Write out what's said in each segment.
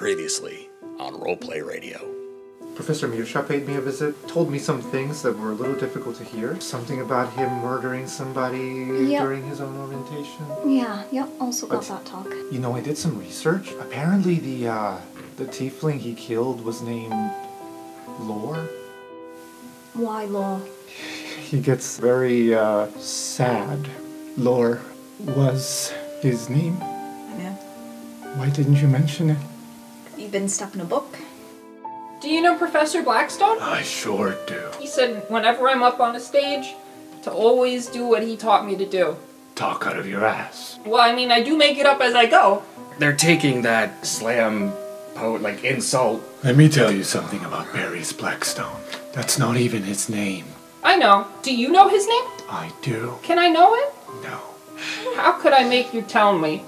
Previously on Roleplay Radio. Professor Mirsha paid me a visit, told me some things that were a little difficult to hear. Something about him murdering somebody during his own orientation. Yeah, also got that talk. You know, I did some research. Apparently the tiefling he killed was named Lore. Why Lore? He gets very, sad. Lore was his name. I know. Why didn't you mention it? You've been stuck in a book. Do you know Professor Blackstone? I sure do. He said whenever I'm up on a stage, to always do what he taught me to do. Talk out of your ass. Well, I mean, I do make it up as I go. They're taking that slam insult. Let me tell you something about Barry's Blackstone. That's not even his name. I know. Do you know his name? I do. Can I know it? No. How could I make you tell me?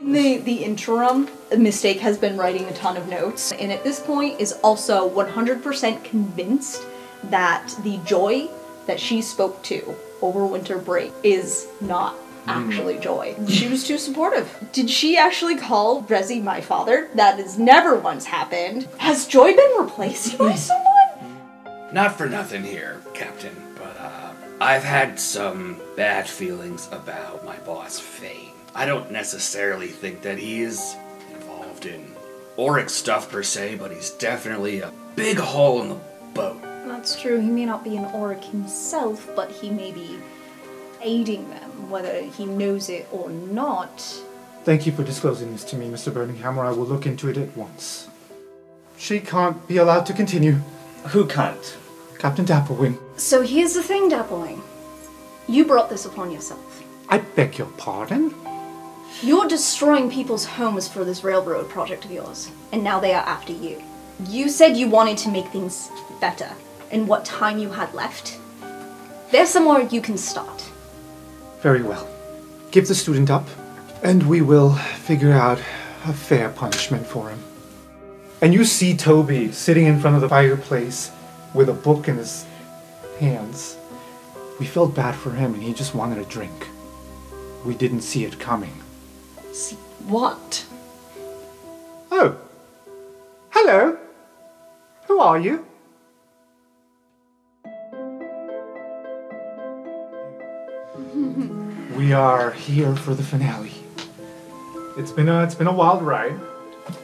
In the interim, Mistake has been writing a ton of notes, and at this point is also 100% convinced that the joy that she spoke to over winter break is not actually joy. She was too supportive. Did she actually call Rezi my father? That has never once happened. Has Joy been replaced by someone? Not for nothing here, Captain, but I've had some bad feelings about my boss, Fane. I don't necessarily think that he is involved in Auric stuff per se, but he's definitely a big hole in the boat. That's true. He may not be an Auric himself, but he may be aiding them, whether he knows it or not. Thank you for disclosing this to me, Mr. Burninghammer. I will look into it at once. She can't be allowed to continue. Who can't? Captain Dapplewing. So here's the thing, Dapplewing. You brought this upon yourself. I beg your pardon? You're destroying people's homes for this railroad project of yours, and now they are after you. You said you wanted to make things better, in what time you had left. There's somewhere you can start. Very well. Give the student up, and we will figure out a fair punishment for him. And you see Toby sitting in front of the fireplace with a book in his hands. We felt bad for him, and he just wanted a drink. We didn't see it coming. See what? Oh. Hello. Who are you? We are here for the finale. It's been a wild ride.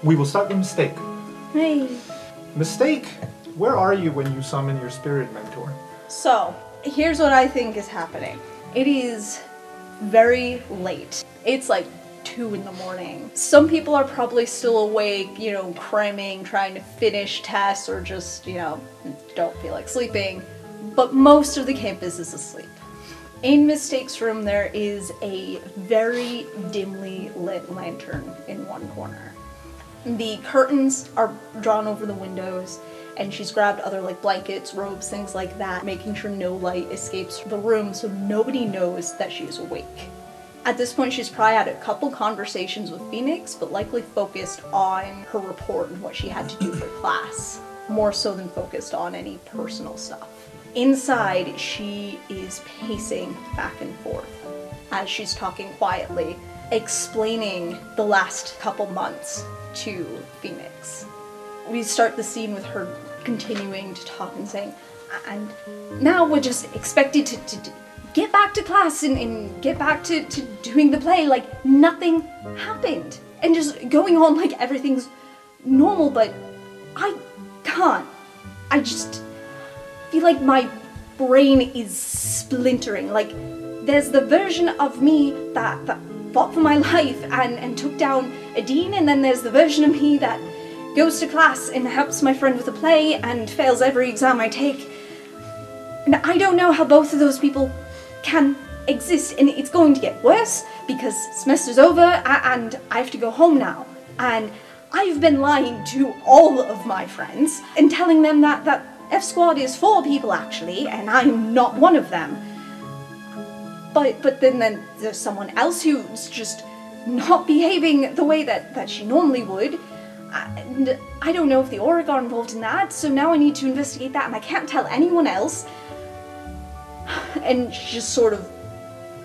We will start with Mistake. Hey. Mistake, where are you when you summon your spirit mentor? So, here's what I think is happening. It is very late. It's like 2 in the morning. Some people are probably still awake, cramming, trying to finish tests, or just, don't feel like sleeping. But most of the campus is asleep. In Mistake's room, there is a very dimly lit lantern in one corner. The curtains are drawn over the windows, and she's grabbed other blankets, robes, things like that, making sure no light escapes the room so nobody knows that she is awake. At this point, she's probably had a couple conversations with Phoenix, but likely focused on her report and what she had to do for class, more so than focused on any personal stuff. Inside, she is pacing back and forth as she's talking quietly, explaining the last couple months to Phoenix. We start the scene with her continuing to talk and saying, and now we're just expected to get back to class and get back to doing the play like nothing happened. And just going on like everything's normal, but I can't. I just feel like my brain is splintering. Like, there's the version of me that fought for my life and took down a dean, and then there's the version of me that goes to class and helps my friend with a play and fails every exam I take. And I don't know how both of those people can exist, and it's going to get worse because semester's over and I have to go home now. And I've been lying to all of my friends and telling them that F Squad is 4 people actually, and I'm not one of them. But then there's someone else who's just not behaving the way that she normally would. And I don't know if the Auric are involved in that, so now I need to investigate that, and I can't tell anyone else. And she just sort of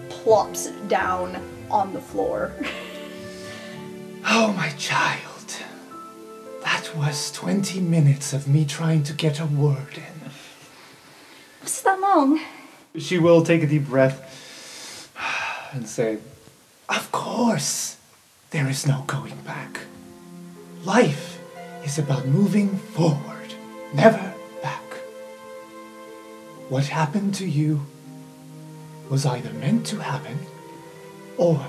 plops down on the floor. Oh, my child. was 20 minutes of me trying to get a word in. Was it that long? She will take a deep breath and say, "Of course, there is no going back. Life is about moving forward, never back. What happened to you was either meant to happen or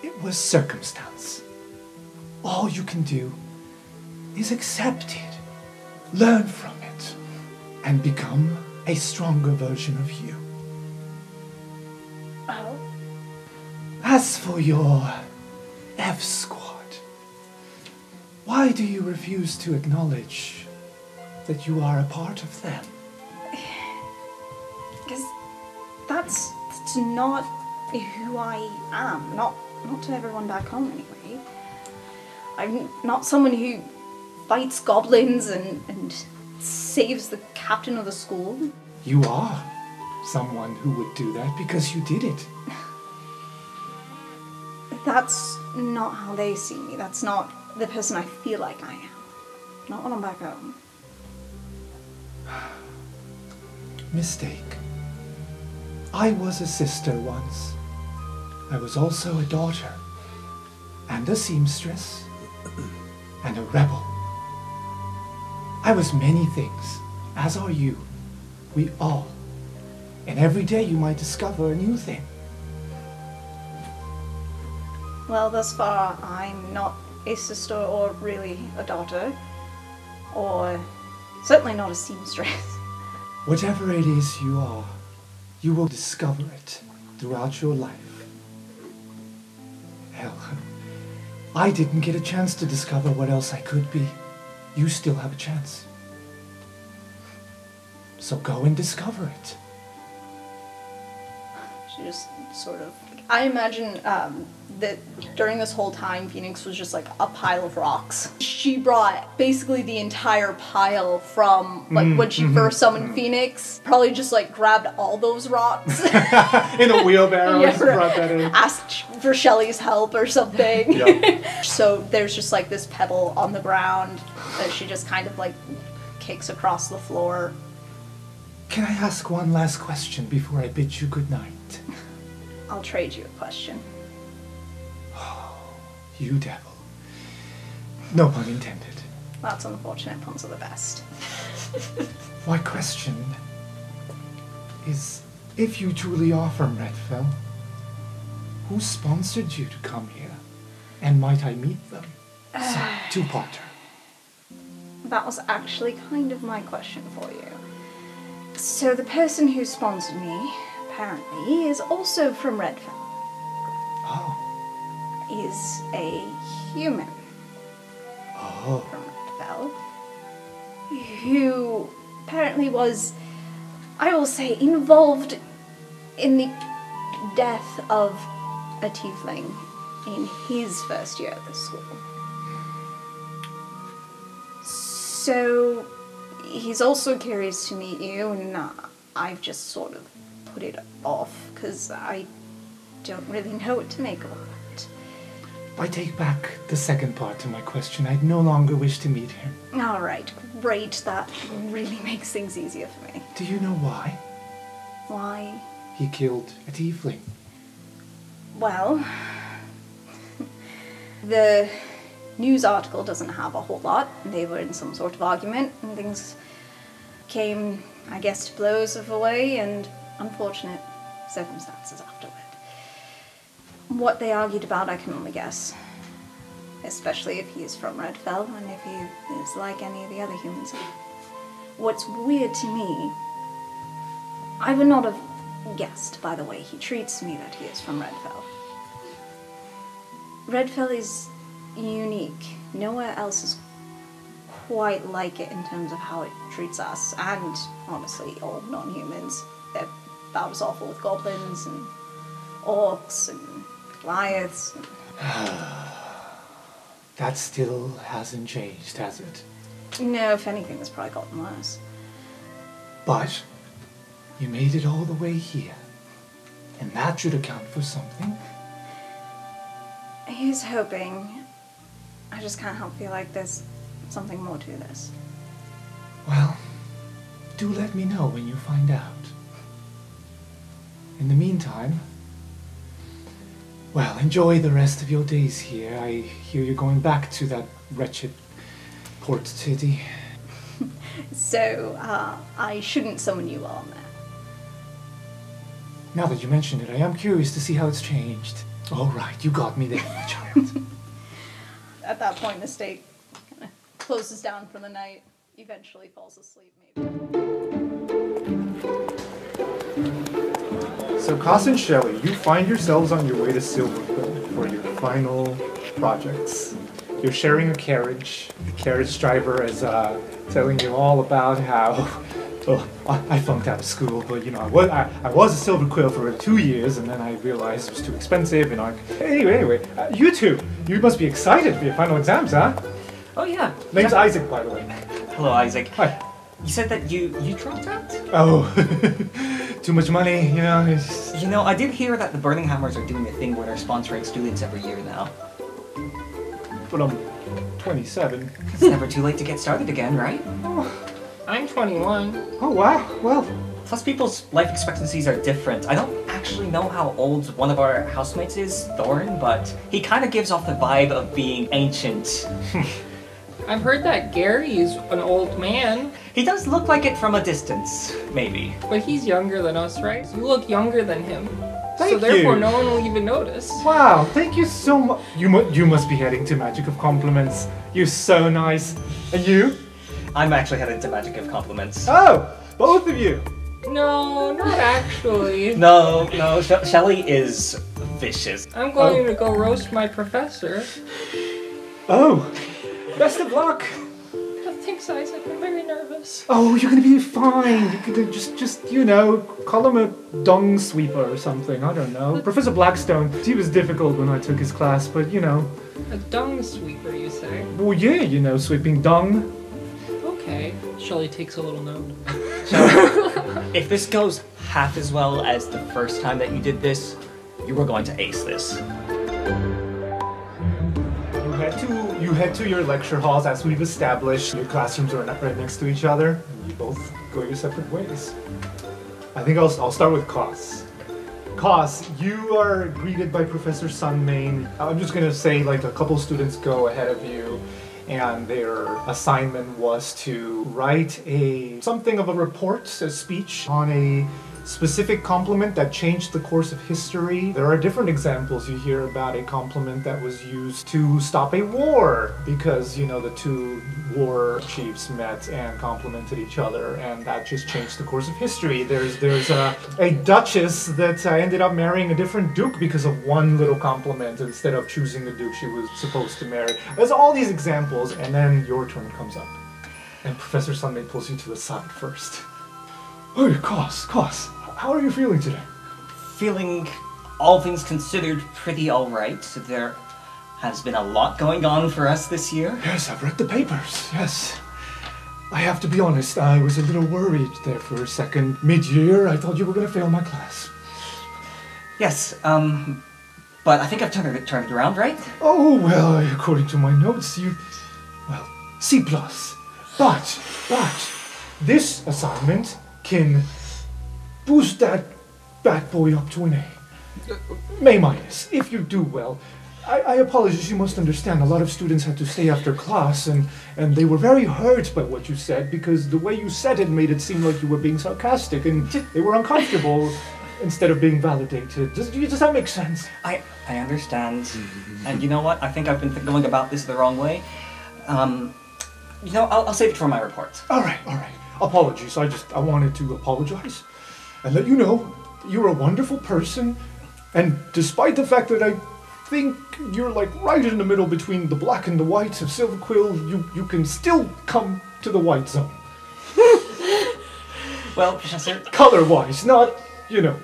it was circumstance. All you can do is accept it, learn from it, and become a stronger version of you. Oh? As for your F Squad, why do you refuse to acknowledge that you are a part of them?" Because that's not who I am. Not to everyone back home, anyway. I'm not someone who fights goblins and saves the captain of the school. You are someone who would do that because you did it. That's not how they see me. That's not the person I feel like I am. Not when I'm back home. Mistake. I was a sister once. I was also a daughter, and a seamstress, and a rebel. I was many things, as are you. We all. And every day you might discover a new thing. Well, thus far, I'm not a sister or really a daughter. Or certainly not a seamstress. Whatever it is you are, you will discover it throughout your life. Hell, I didn't get a chance to discover what else I could be. You still have a chance. So go and discover it. She just sort of... I imagine that during this whole time, Phoenix was just like a pile of rocks. She brought basically the entire pile from like when she first summoned Phoenix. Probably just like grabbed all those rocks. In a wheelbarrow, Yeah, just brought that in. asked for Shelly's help or something. Yep. So there's just like this pebble on the ground that she just kind of like kicks across the floor. Can I ask one last question before I bid you good night? I'll trade you a question. You devil. No pun intended. That's unfortunate, puns are the best. My question is, if you truly are from Redfell, who sponsored you to come here? And might I meet them? So, two-parter. That was actually kind of my question for you. So the person who sponsored me, apparently, is also from Redfell. Oh. Is a human Oh. from Redfell, who apparently was, I will say, involved in the death of a tiefling in his first year at the school. So he's also curious to meet you, and I've just sort of put it off because I don't really know what to make of it. I take back the second part to my question. I no longer wish to meet him. Alright, great. That really makes things easier for me. Do you know why? Why? He killed a tiefling. Well, the news article doesn't have a whole lot. They were in some sort of argument, and things came, I guess, to blows of a way, and unfortunate circumstances afterward. What they argued about, I can only guess. Especially if he is from Redfell, and if he is like any of the other humans. What's weird to me, I would not have guessed by the way he treats me that he is from Redfell. Redfell is unique. Nowhere else is quite like it in terms of how it treats us, and honestly, all non-humans. They're about as awful with goblins and orcs and Goliaths. That still hasn't changed, has it? No, if anything, it's probably gotten worse. But you made it all the way here, and that should account for something. He's hoping. I just can't help feel like there's something more to this. Well, do let me know when you find out. In the meantime, well, enjoy the rest of your days here. I hear you're going back to that wretched port city. So, I shouldn't summon you while I'm there. Now that you mention it, I am curious to see how it's changed. All right, you got me there, my child. At that point, the state kind of closes down for the night, eventually falls asleep, maybe. So, Koss and Shelley, you find yourselves on your way to Silverquill for your final projects. You're sharing a carriage. The carriage driver is telling you all about how, well, I flunked out of school, but you know, I was a Silverquill for 2 years, and then I realized it was too expensive, and anyway, you two, you must be excited for your final exams, huh? Oh yeah. Name's Isaac, by the way. Hello, Isaac. Hi. You said that you dropped out? Oh, too much money, you know. You know, I did hear that the Burninghammers are doing a thing where they're sponsoring students every year now. But I'm 27. It's never too late to get started again, right? I'm 21. Oh, wow. Well, Plus, people's life expectancies are different. I don't actually know how old one of our housemates is, Thorin, but he kind of gives off the vibe of being ancient. I've heard that Gary is an old man. He does look like it from a distance, maybe. But he's younger than us, right? You look younger than him. Thank so therefore you. no one will even notice. wow, thank you so much. You must be heading to Magic of Compliments. You're so nice. And you? I'm actually headed to Magic of Compliments. Oh, both of you. No, not actually. No, Shelley is vicious. I'm going to go roast my professor. Oh, best of luck. Thanks, Isaac. I'm very nervous. Oh, you're gonna be fine. You could just you know, call him a dung sweeper or something. I don't know. Professor Blackstone, he was difficult when I took his class, but you know. A dung sweeper, you say? Well, yeah, you know, sweeping dung. Okay. Shelley takes a little note. If this goes half as well as the first time that you did this, you were going to ace this. You head to your lecture halls, as we've established. Your classrooms are right next to each other. You both go your separate ways. I think I'll start with Koss. Koss, you are greeted by Professor Sunmane. I'm just gonna say, like, a couple students go ahead of you, and their assignment was to write something of a report, a speech on a specific compliment that changed the course of history. There are different examples. You hear about a compliment that was used to stop a war because, you know, the two war chiefs met and complimented each other, and that just changed the course of history. There's a duchess that ended up marrying a different duke because of one little compliment instead of choosing the duke she was supposed to marry. There's all these examples, and then your turn comes up. And Professor Sunday pulls you to the side first. Oh, Koss, how are you feeling today? Feeling, all things considered, pretty alright. There has been a lot going on for us this year. Yes, I've read the papers, yes. I have to be honest, I was a little worried there for a second. Mid-year, I thought you were going to fail my class. Yes, but I think I've turned it around, right? Oh, well, according to my notes, C+. But, this assignment can boost that bad boy up to an A. A-, if you do well. I apologize, you must understand, a lot of students had to stay after class, and they were very hurt by what you said, because the way you said it made it seem like you were being sarcastic, and they were uncomfortable instead of being validated. Does that make sense? I understand. And you know what? I think I've been going about this the wrong way. You know, I'll save it for my report. All right. Apologies, I wanted to apologize and let you know you're a wonderful person, and despite the fact that I think you're like right in the middle between the black and the white of Silverquill, you can still come to the white zone. Well, Professor... Color-wise, not, you know.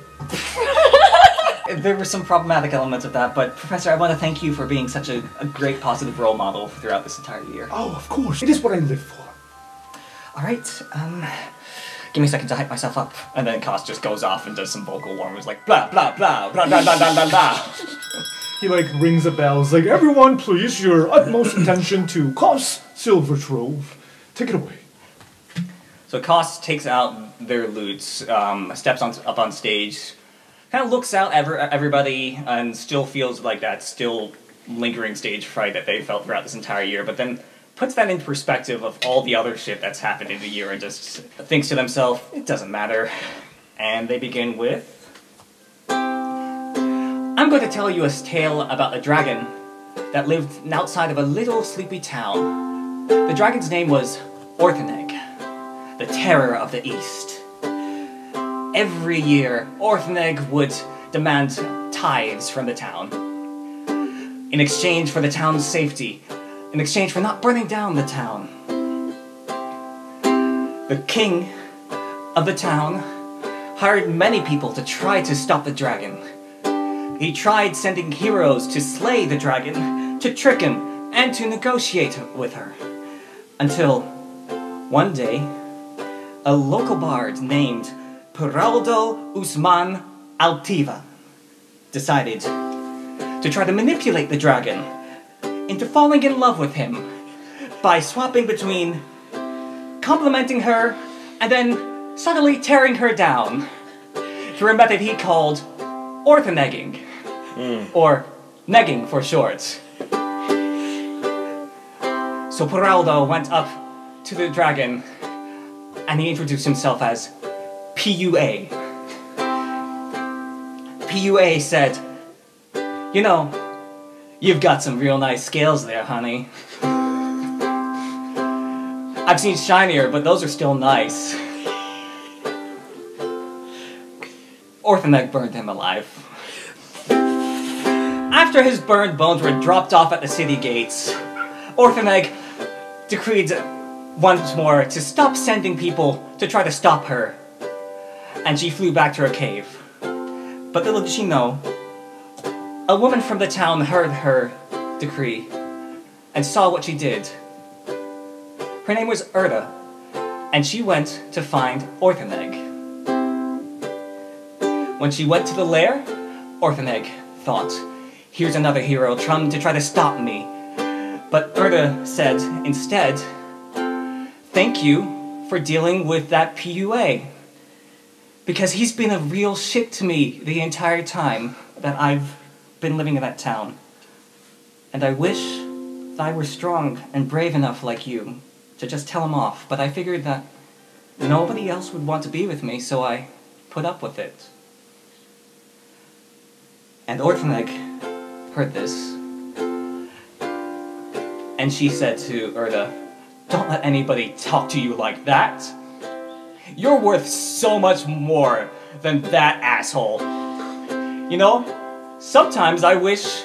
There were some problematic elements of that, but Professor, I want to thank you for being such a great positive role model throughout this entire year. Oh, of course. It is what I live for. Alright, give me a second to hype myself up. And then Koss just goes off and does some vocal warmers like blah blah blah blah blah blah blah blah blah. He rings a bell. He's like, everyone, please, your utmost attention to Coast Silver Trove. Take it away. So Cost takes out their lutes, steps up on stage, kind of looks out at everybody, and still feels like that still lingering stage fright that they felt throughout this entire year, but then puts that into perspective of all the other shit that's happened in the year and just thinks to themselves, it doesn't matter. And they begin with, I'm going to tell you a tale about a dragon that lived outside of a little sleepy town. The dragon's name was Orthaneg, the terror of the East. Every year, Orthaneg would demand tithes from the town, in exchange for the town's safety, in exchange for not burning down the town. The king of the town hired many people to try to stop the dragon. He tried sending heroes to slay the dragon, to trick him, and to negotiate with her. Until one day, a local bard named Peraldo Usman Altiva decided to try to manipulate the dragon into falling in love with him by swapping between complimenting her and then suddenly tearing her down through a method he called orthonegging, or negging for short. So Peraldo went up to the dragon and he introduced himself as PUA. PUA said, you know, you've got some real nice scales there, honey. I've seen shinier, but those are still nice. Orthaneg burned him alive. After his burned bones were dropped off at the city gates, Orthaneg decreed once more to stop sending people to try to stop her, and she flew back to her cave. But little did she know, a woman from the town heard her decree and saw what she did. Her name was Erda, and she went to find Orthaneg. When she went to the lair, Orthaneg thought, here's another hero trying to try to stop me. But Erda said instead, thank you for dealing with that PUA, because he's been a real shit to me the entire time that I've been living in that town. And I wish that I were strong and brave enough like you to just tell him off, but I figured that nobody else would want to be with me, so I put up with it. And Orthaneg heard this, and she said to Erda, don't let anybody talk to you like that. You're worth so much more than that asshole. You know, sometimes I wish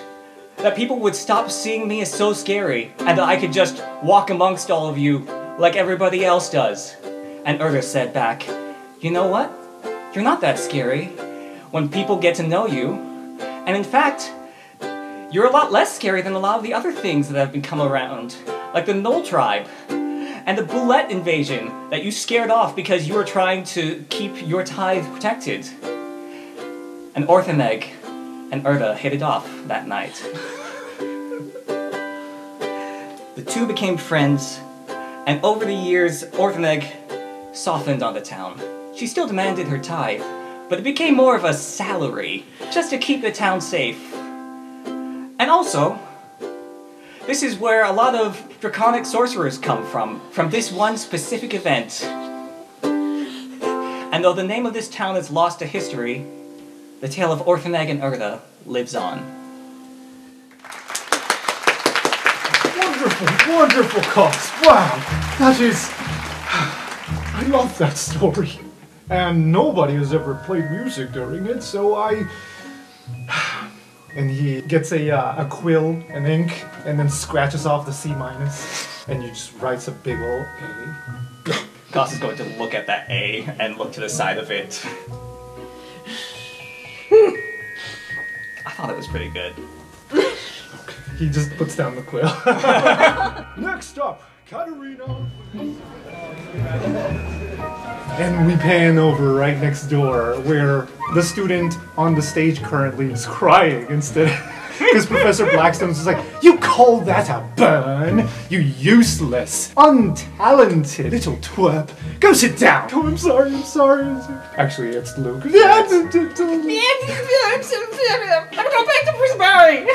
that people would stop seeing me as so scary, and that I could just walk amongst all of you like everybody else does. And Erda said back, you know what? You're not that scary when people get to know you. And in fact, you're a lot less scary than a lot of the other things that have been come around, like the Knoll tribe, and the Boulette invasion that you scared off because you were trying to keep your tithe protected. And Orthaneg and Erda hit it off that night. The two became friends, and over the years, Orthaneg softened on the town. She still demanded her tithe, but it became more of a salary, just to keep the town safe. And also, this is where a lot of draconic sorcerers come from this one specific event. And though the name of this town is lost to history, the tale of Orthaneg and Erda lives on. Wonderful, wonderful cause. Wow, that is... I love that story. And nobody has ever played music during it, so I... And he gets a quill and ink, and then scratches off the C-, and you just writes a big ol' A. Goss is going to look at that A and look to the side of it. I thought it was pretty good. Okay. He just puts down the quill. Next up, Katerina. And we pan over right next door, where the student on the stage currently is crying instead. Because Professor Blackstone's just like, you call that a burn? You useless, untalented little twerp. Go sit down. Oh, I'm sorry. Actually, it's Luke. I'm going back to Brisbane.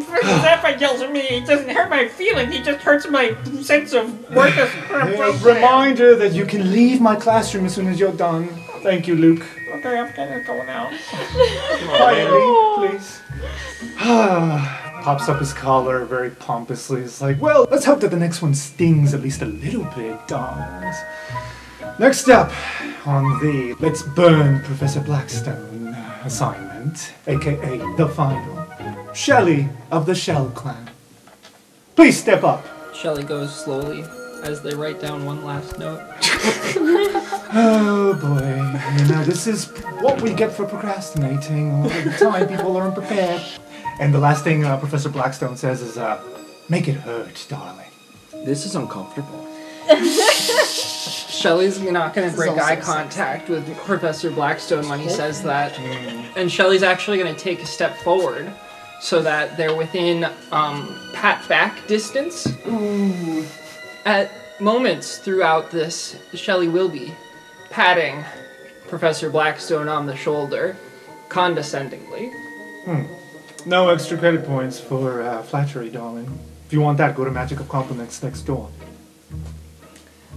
Professor Zappa yells at me. He doesn't hurt my feelings. He just hurts my sense of worth as a Reminder that you can leave my classroom as soon as you're done. Thank you, Luke. Okay, I'm gonna go now. Quietly, please. Pops up his collar very pompously. It's like, well, let's hope that the next one stings at least a little bit, darlings. Next up on the Let's Burn Professor Blackstone assignment, aka the final, Shelley of the Shell Clan. Please step up. Shelley goes slowly as they write down one last note. Oh boy, you know, this is what we get for procrastinating. All the time people are unprepared. And the last thing Professor Blackstone says is, make it hurt, darling. This is uncomfortable. Shelley's not going to break eye contact with Professor Blackstone when he says that. And Shelley's actually going to take a step forward so that they're within pat-back distance. Ooh. At moments throughout this, Shelley will be patting Professor Blackstone on the shoulder, condescendingly. No extra credit points for flattery, darling. If you want that, go to Magic of Compliments next door.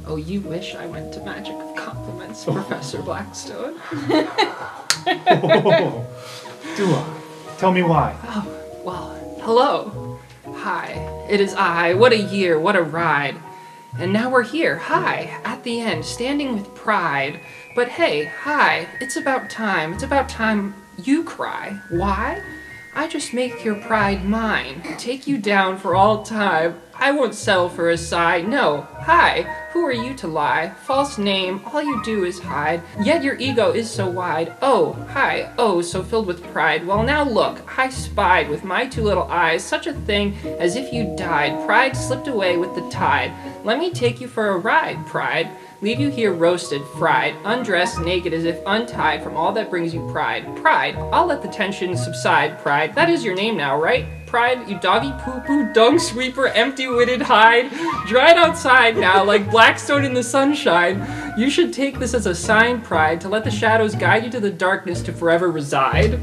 Oh, you wish I went to Magic of Compliments, Professor Blackstone. Oh, do I? Tell me why. Oh, well, hello. Hi, it is I. What a year, what a ride. And now we're here, hi, at the end, standing with pride. But hey, hi, it's about time you cry. Why? I just make your pride mine, take you down for all time. I won't settle for a sigh, no, hi, who are you to lie? False name, all you do is hide, yet your ego is so wide. Oh, hi, oh, so filled with pride. Well now look, I spied with my two little eyes such a thing as if you died. Pride slipped away with the tide. Let me take you for a ride, pride. Leave you here roasted, fried, undressed, naked as if untied from all that brings you pride. Pride, I'll let the tension subside, pride. That is your name now, right? Pride, you doggy poo-poo, dung sweeper, empty-witted hide. Dried outside now, like Blackstone in the sunshine. You should take this as a sign, pride, to let the shadows guide you to the darkness to forever reside.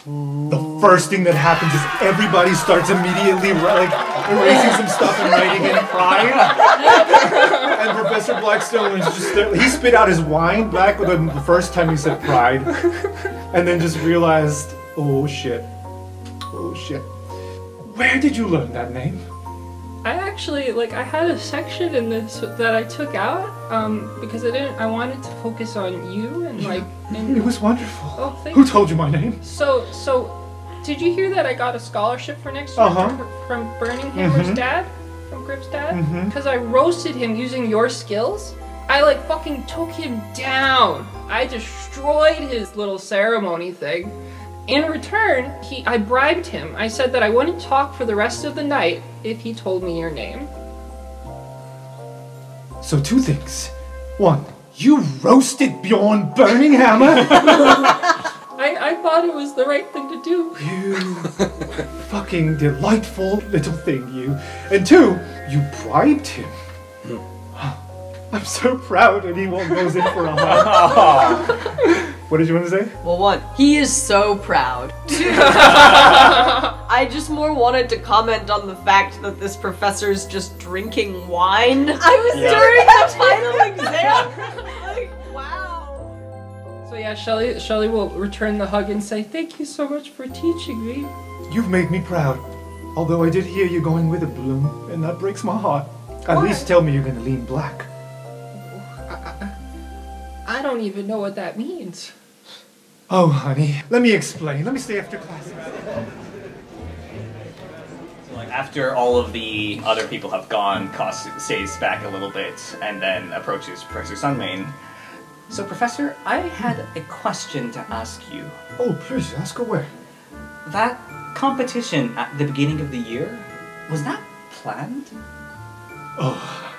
The first thing that happens is everybody starts immediately erasing some stuff and writing in pride. And Professor Blackstone was just he spit out his wine back the first time he said pride, and then just realized, oh shit. Where did you learn that name? I actually, I had a section in this that I took out, because I wanted to focus on you and, It was wonderful. Oh, thank Who you. told you my name? So, did you hear that I got a scholarship for next year from Burning Hammer's dad? From Grip's dad? Because I roasted him using your skills? I, fucking took him down! I destroyed his little ceremony thing. In return, I bribed him. I said that I wouldn't talk for the rest of the night if he told me your name. So two things. One, you roasted Bjorn Burning Hammer? I thought it was the right thing to do. You fucking delightful little thing, you. And two, you bribed him. I'm so proud, and he goes in for a hug. What did you want to say? Well, one, he is so proud. Two, I just more wanted to comment on the fact that this professor's just drinking wine. I was during the final exam. Wow. So yeah, Shelley will return the hug and say, thank you so much for teaching me. You've made me proud. Although I did hear you going with a bloom, and that breaks my heart. At least tell me you're gonna lean black. I don't even know what that means. Oh, honey, let me explain. Let me stay after class. So, after all of the other people have gone, Koss stays back a little bit and then approaches Professor Sunmane. So, Professor, I had a question to ask you. Oh, please, ask away. That competition at the beginning of the year, was that planned? Oh,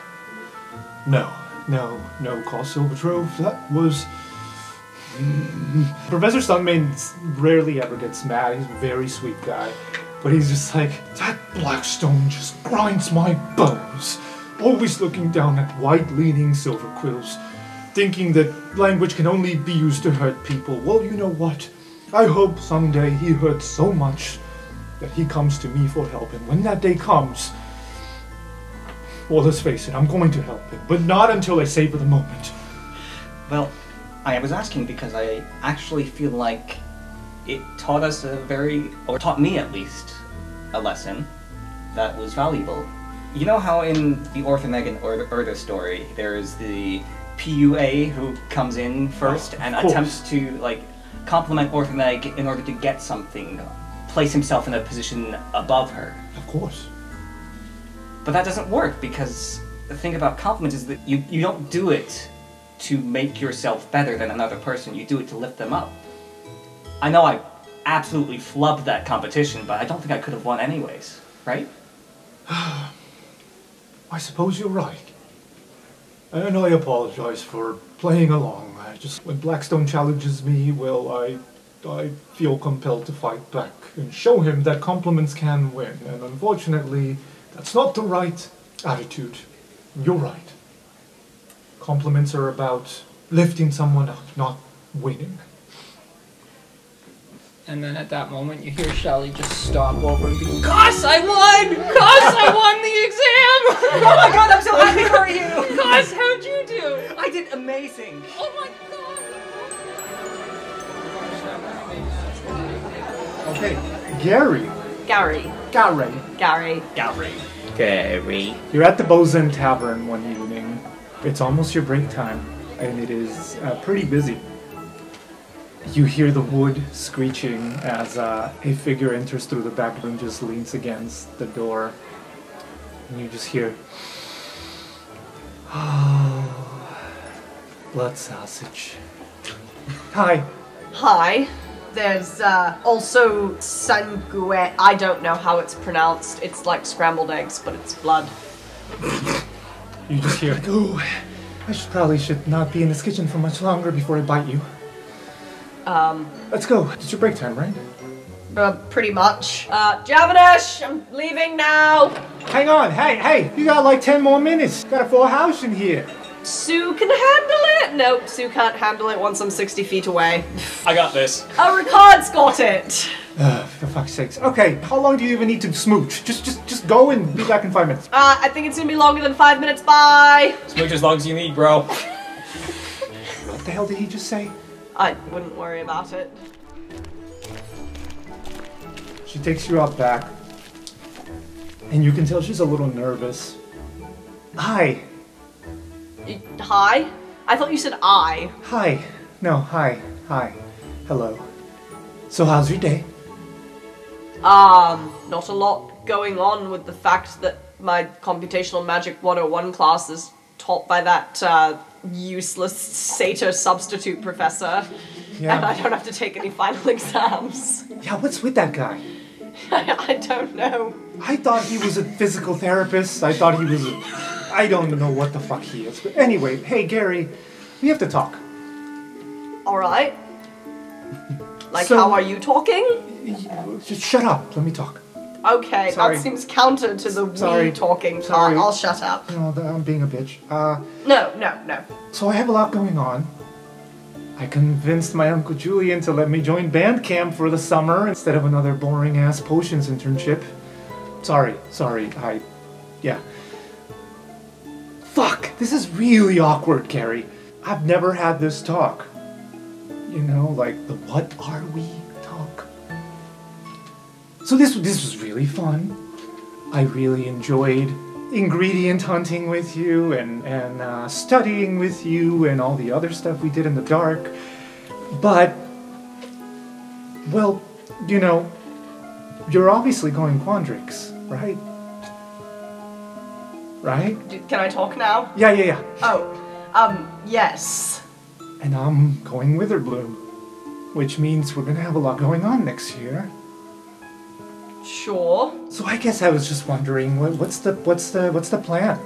no, Cost Silvertrove, that was Professor Sunmane rarely ever gets mad. He's a very sweet guy. But he's just like, that Blackstone just grinds my bones. Always looking down at white-leaning silver quills, thinking that language can only be used to hurt people. Well, you know what? I hope someday he hurts so much that he comes to me for help. And when that day comes, well, let's face it, I'm going to help him. But not until I savor the moment. Well, I was asking because I actually feel like it taught us or taught me at least, a lesson that was valuable. You know how in the Orthameg and Urda story, there's the PUA who comes in first and attempts to, like, compliment Orthameg in order to get something, place himself in a position above her. Of course. But that doesn't work, because the thing about compliments is that you don't do it to make yourself better than another person, you do it to lift them up. I know I absolutely flubbed that competition, but I don't think I could have won anyways, right? I suppose you're right. And I apologize for playing along. When Blackstone challenges me, well, I feel compelled to fight back and show him that compliments can win. And unfortunately, that's not the right attitude. You're right. Compliments are about lifting someone up, not winning. And then at that moment, you hear Shelly just stop over and be, Goss, I won! Goss, I won the exam! Oh my god, I'm so happy for you! Goss, how'd you do? I did amazing! Oh my god! Okay, Gary. Gary. You're at the Bosun Tavern one evening. It's almost your break time, and it is pretty busy. You hear the wood screeching as a figure enters through the back room, just leans against the door. And you just hear, oh, blood sausage. Hi. Hi. There's also sangue. I don't know how it's pronounced. It's like scrambled eggs, but it's blood. You just hear, oh, I probably should not be in this kitchen for much longer before I bite you. Let's go. It's your break time, right? Pretty much. Javanish, I'm leaving now. Hang on, hey, you got like 10 more minutes. Got a full house in here. Sue can handle it. Nope, Sue can't handle it once I'm 60 feet away. I got this. Oh, Ricard's got it. For fuck's sakes. Okay, how long do you even need to smooch? Just go and be back in 5 minutes. I think it's gonna be longer than 5 minutes. Bye. Smooch as long as you need, bro. What the hell did he just say? I wouldn't worry about it. She takes you out back, and you can tell she's a little nervous. Hi. Hi? I thought you said I. Hi. No, hi. Hello. So how's your day? Not a lot going on with the fact that my Computational Magic 101 class is taught by that, useless satyr substitute professor. Yeah. And I don't have to take any final exams. Yeah, what's with that guy? I don't know. I thought he was a physical therapist. I thought he was I don't know what the fuck he is. But anyway, hey, Gary, we have to talk. Alright. Like, So- how are you talking? Just shut up. Let me talk. Okay, Sorry. that seems counter to the Sorry. we talking Sorry. part. I'll shut up. No, I'm being a bitch. No. So I have a lot going on. I convinced my Uncle Julian to let me join band camp for the summer instead of another boring-ass potions internship. Sorry, yeah. Fuck, this is really awkward, Gary. I've never had this talk. You know, like the what are we talk. So this was really fun. I really enjoyed ingredient hunting with you and studying with you and all the other stuff we did in the dark. But, well, you know, you're obviously going Quandrix, right? Right? Can I talk now? Yeah. Oh, yes. And I'm going Witherbloom, which means we're gonna have a lot going on next year. Sure. So I guess I was just wondering, what's the plan?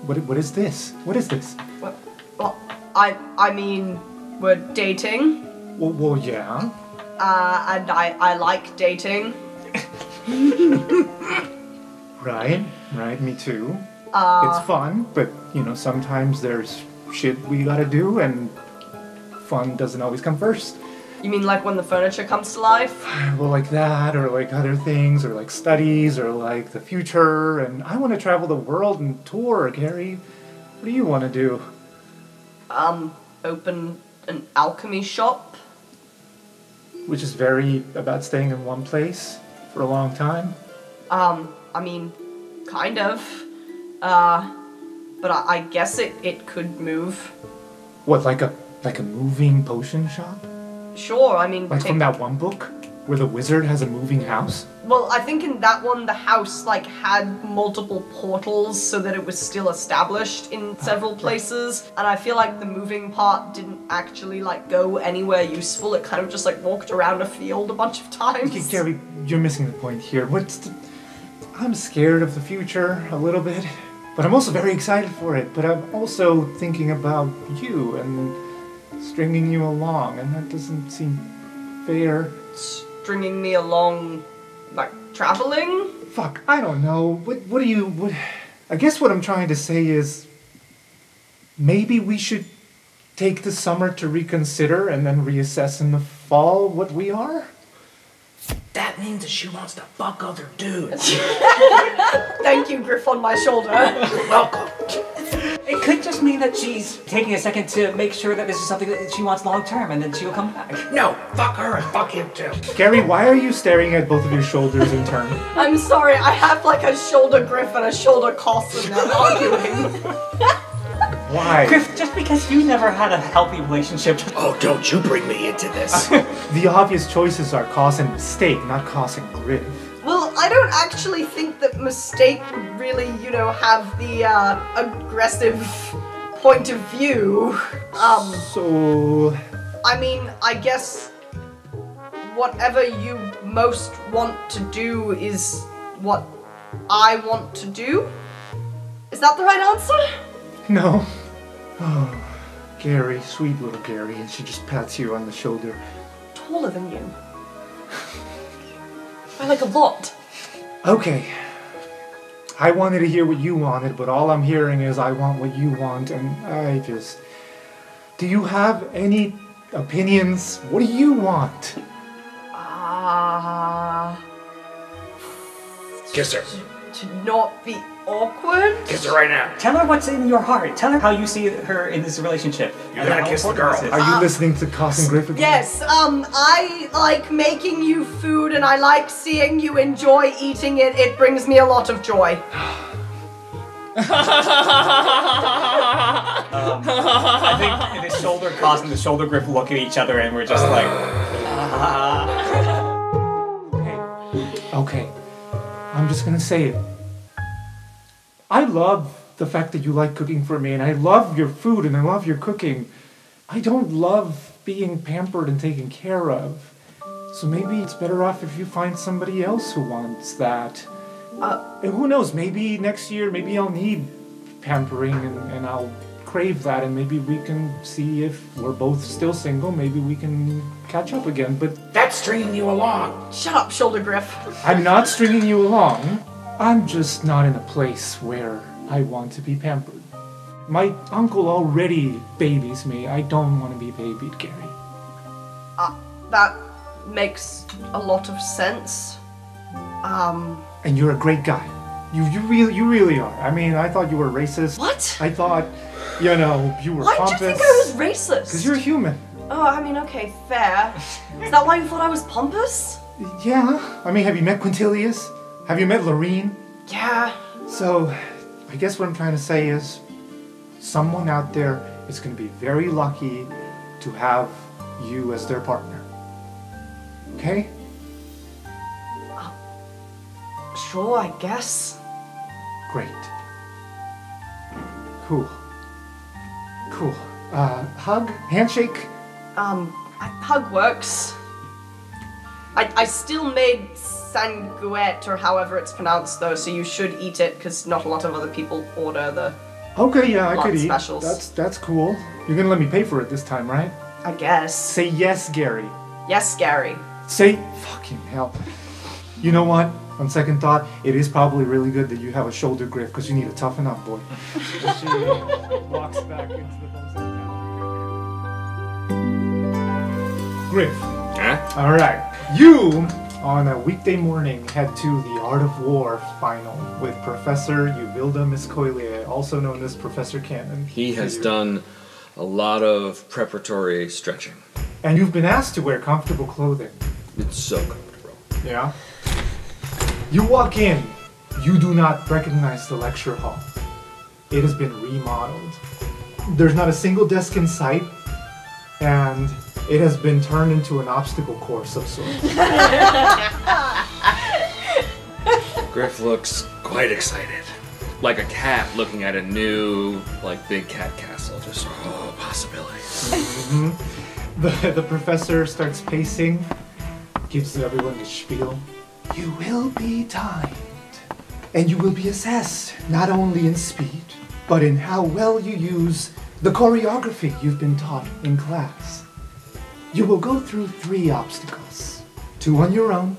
What is this? What is this? Well, I mean, we're dating. Well, yeah. And I like dating. Right, me too. It's fun, but, sometimes there's shit we gotta do, and fun doesn't always come first. You mean like when the furniture comes to life? Well, like that, or like other things, or like studies, or like the future, and I want to travel the world and tour, Gary. What do you want to do? Open an alchemy shop. Which is very about staying in one place for a long time? I mean, kind of. But I guess it could move. What, like a moving potion shop? Sure, I mean... Like from that one book? Where the wizard has a moving house? Well, I think in that one the house, had multiple portals so that it was still established in several places. And I feel like the moving part didn't actually, go anywhere useful. It kind of just, walked around a field a bunch of times. Okay, Gary, you're missing the point here. I'm scared of the future a little bit, but I'm also very excited for it. But I'm also thinking about you and stringing you along, and that doesn't seem fair. Stringing me along, traveling? Fuck, I don't know. I guess what I'm trying to say is maybe we should take the summer to reconsider and then reassess in the fall what we are? That means that she wants to fuck other dudes. Thank you, Griff on my shoulder. You're welcome. It could just mean that she's taking a second to make sure that this is something that she wants long term, and then she'll come back. No, fuck her and fuck him too. Gary, why are you staring at both of your shoulders in turn? I'm sorry, I have a shoulder Griff and a shoulder Cost and they're arguing. Why? Griff, just because you never had a healthy relationship. Oh, don't you bring me into this. The obvious choices are Cause and Mistake, not Cause and Griff. Well, I don't actually think that Mistake would really, have the aggressive point of view. So... I mean, I guess whatever you most want to do is what I want to do? Is that the right answer? No. Oh, Gary, sweet little Gary, and she just pats you on the shoulder. Taller than you. By a lot. Okay. I wanted to hear what you wanted, but all I'm hearing is I want what you want, and I just... Do you have any opinions? What do you want? Kiss her. To not be awkward? Kiss her right now. Tell her what's in your heart. Tell her how you see her in this relationship. You're gonna kiss the girl. Are you listening to Cause and Griff again? Yes, I like making you food and I like seeing you enjoy eating it. It brings me a lot of joy. I think the shoulder Cost and the shoulder Griff look at each other and we're just like... Okay. I'm just gonna say it. I love the fact that you like cooking for me, and I love your food, and I love your cooking. I don't love being pampered and taken care of. So maybe it's better off if you find somebody else who wants that. And who knows, maybe next year, maybe I'll need pampering, and I'll crave that, and maybe we can see if we're both still single, maybe we can catch up again, but... That's stringing you along. Shut up, shoulder Griff. I'm not stringing you along. I'm just not in a place where I want to be pampered. My uncle already babies me. I don't want to be babied, Gary. That makes a lot of sense. And you're a great guy. You really are. I mean, I thought you were racist. What? I thought, you were Why pompous. did you think I was racist? Because you're human. Oh, I mean, okay, fair. Is that why you thought I was pompous? Yeah. I mean, have you met Quintilius? Have you met Lorene? Yeah. So, I guess what I'm trying to say is, someone out there is going to be very lucky to have you as their partner. Okay? Sure, I guess. Great. Cool. Hug? Handshake? Hug works. I still made sanguet, or however it's pronounced, though, so you should eat it, because not a lot of other people order the Okay, yeah, I could eat. specials. That's cool. You're gonna let me pay for it this time, right? I guess. Say yes, Gary. Yes, Gary. Say fucking hell. You know what? On second thought, it is probably really good that you have a shoulder grip because you need to toughen up, boy. She walks back into the Bozak Tower. Griff. Huh? All right. You, on a weekday morning, head to the Art of War final with Professor Uvilda Miscoilier, also known as Professor Cannon. He has done a lot of preparatory stretching. And you've been asked to wear comfortable clothing. It's so comfortable. Yeah? You walk in. You do not recognize the lecture hall. It has been remodeled. There's not a single desk in sight, and it has been turned into an obstacle course of sorts. Griff looks quite excited. Like a cat looking at a new, big cat castle. Just, possibilities. Mm-hmm. The professor starts pacing, gives everyone the spiel. You will be timed, and you will be assessed not only in speed, but in how well you use the choreography you've been taught in class. You will go through 3 obstacles, 2 on your own,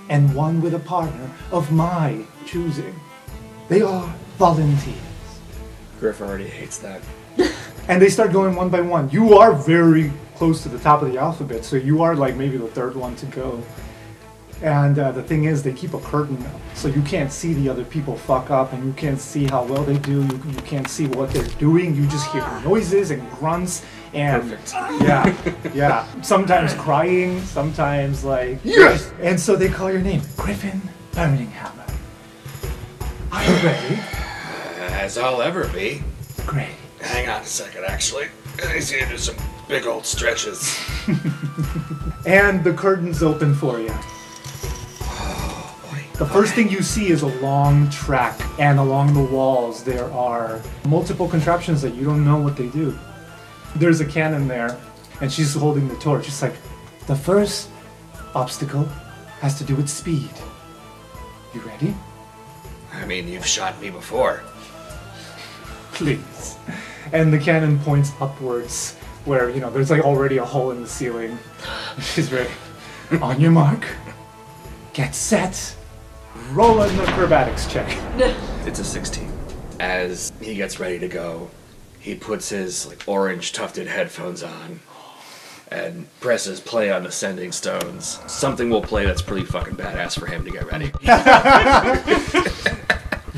and 1 with a partner of my choosing. They are volunteers. Griff already hates that. And they start going one by one. You are very close to the top of the alphabet, so you are maybe the 3rd one to go. And the thing is, they keep a curtain up, so you can't see the other people fuck up, and you can't see how well they do. You can't see what they're doing. You just hear noises and grunts, and Perfect. yeah. Sometimes crying, sometimes yes. And so they call your name, Griffin Birminghammer. Are you ready? As I'll ever be. Great. Hang on a second, actually. I need to do some big old stretches. And the curtains open for you. The first thing you see is a long track, and along the walls there are multiple contraptions that you don't know what they do. There's a cannon there, and she's holding the torch. It's like, the first obstacle has to do with speed. You ready? I mean, you've shot me before. Please. And the cannon points upwards, where, there's already a hole in the ceiling. She's ready. On your mark. Get set. Roll an acrobatics check. It's a 16. As he gets ready to go, he puts his orange tufted headphones on and presses play on Ascending Stones. Something will play that's pretty fucking badass for him to get ready.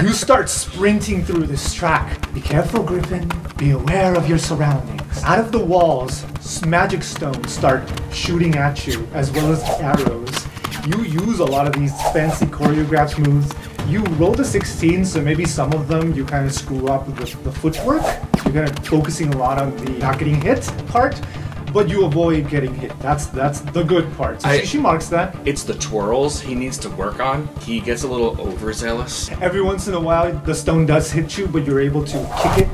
You start sprinting through this track. Be careful, Griffin. Be aware of your surroundings. Out of the walls, magic stones start shooting at you, as well as arrows. You use a lot of these fancy choreographed moves. You rolled a 16, so maybe some of them you kind of screw up with the footwork. You're kind of focusing a lot on the not getting hit part, but you avoid getting hit. That's the good part. So she marks that. It's the twirls he needs to work on. He gets a little overzealous. Every once in a while, the stone does hit you, but you're able to kick it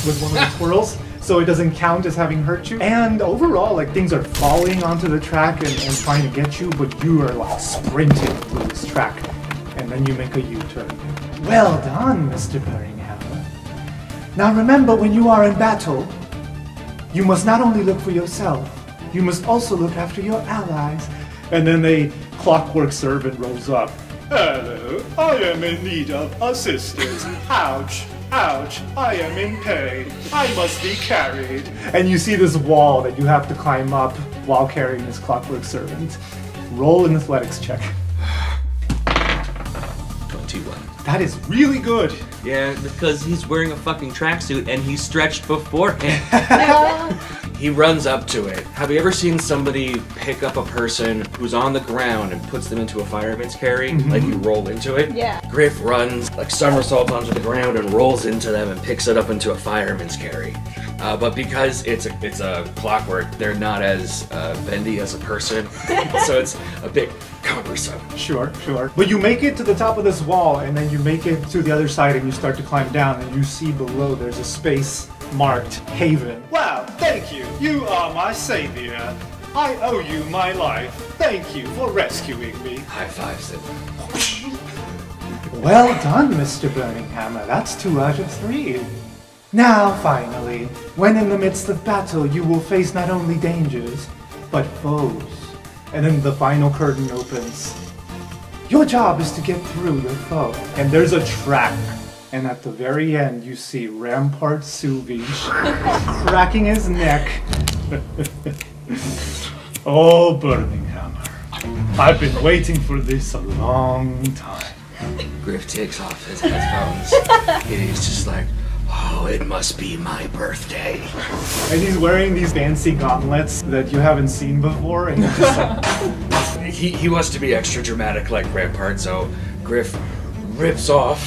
with one of the twirls, so it doesn't count as having hurt you. And overall, things are falling onto the track and trying to get you, but you are sprinting through this track. And then you make a U-turn. Well done, Mr. Birminghammer. Now remember, when you are in battle, you must not only look for yourself, you must also look after your allies. And then a clockwork servant rolls up. Hello, I am in need of assistance. Ouch, ouch, I am in pain. I must be carried. And you see this wall that you have to climb up while carrying this clockwork servant. Roll an athletics check. 21. That is really good. Yeah, because he's wearing a fucking tracksuit and he's stretched beforehand. He runs up to it. Have you ever seen somebody pick up a person who's on the ground and puts them into a fireman's carry? You roll into it? Yeah. Griff runs, somersaults onto the ground and rolls into them and picks it up into a fireman's carry. But because it's a clockwork, they're not as bendy as a person, so it's a bit cumbersome. Sure. But you make it to the top of this wall, and then you make it to the other side, and you start to climb down, and you see below there's a space marked Haven. Wow, thank you. You are my savior. I owe you my life. Thank you for rescuing me. High fives it. Well done, Mr. Birminghammer. That's 2 out of 3. Now, finally, when in the midst of battle, you will face not only dangers, but foes. And then the final curtain opens. Your job is to get through your foe. And there's a trap. And at the very end, you see Rampart Suvish cracking his neck. Oh, Burning Hammer. I've been waiting for this a long time. Griff takes off his headphones. And he's just like, oh, it must be my birthday. And he's wearing these fancy gauntlets that you haven't seen before. And he's just like, he wants to be extra dramatic like Rampart, so Griff rips off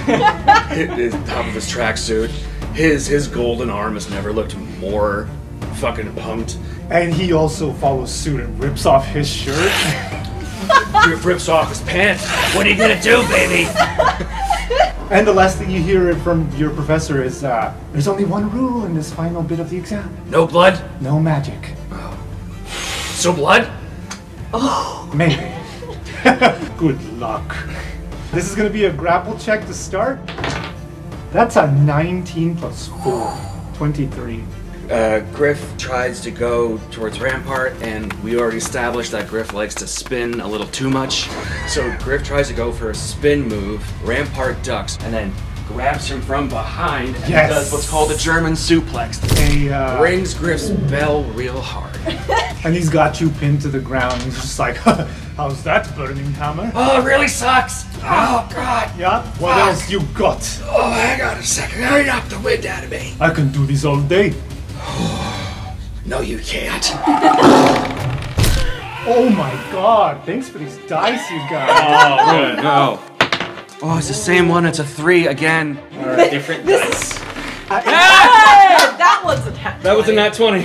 the top of his tracksuit. His golden arm has never looked more fucking pumped. and he also follows suit and rips off his shirt. Griff rips off his pants. What are you gonna do, baby? And the last thing you hear from your professor is, there's only one rule in this final bit of the exam. No blood? No magic. So blood? Oh. Maybe. Good luck. This is going to be a grapple check to start. That's a 19 plus 4. 23. Griff tries to go towards Rampart, and we already established that Griff likes to spin a little too much. So Griff tries to go for a spin move. Rampart ducks, and then grabs him from behind and does what's called a German suplex. Rings Griff's bell real hard. And he's got you pinned to the ground. He's just like, how's that, Burning Hammer? Oh, it really sucks. Oh, God. Yeah? What else you got? Oh, hang on a second. I knocked the wind out of me. I can do this all day. No, you can't. Oh my god. Thanks for these dice you got. Oh, good. No. Oh, it's the same one. It's a 3 again. All right, different dice. That was a nat 20. That was a nat 20.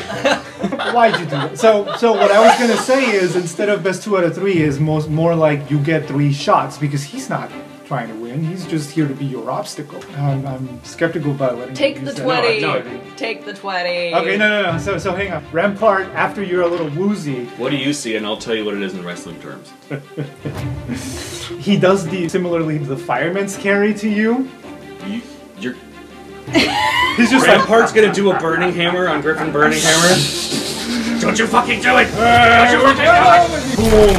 Why'd you do that? So what I was gonna say is, instead of best 2 out of 3 is more like you get 3 shots, because he's not trying to win. He's just here to be your obstacle. I'm skeptical about letting Take you the use 20. that. Take the 20. Okay, no. So hang on. Rampart, after you're a little woozy, What do you see? And I'll tell you what it is in wrestling terms. he does similarly the fireman's carry to you. You're. He's just like, Rampart's gonna do a burning hammer on Griffin Burning Hammer. Don't you fucking do it! Don't you fucking do boom.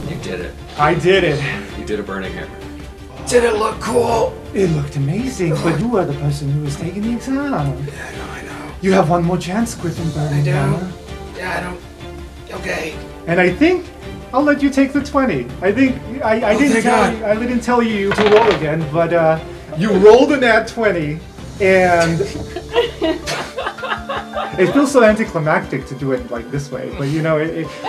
it! You did it. I did it. You did a burning hammer. Did it look cool? It looked amazing, but you are the person who was taking the exam. Yeah, I know. You have one more chance, Griffin Burning Hammer. Yeah, I don't. Okay. And I think I'll let you take the 20. I think I didn't tell you to roll again, but you rolled a nat 20, and it feels so anticlimactic to do it like this way. But you know,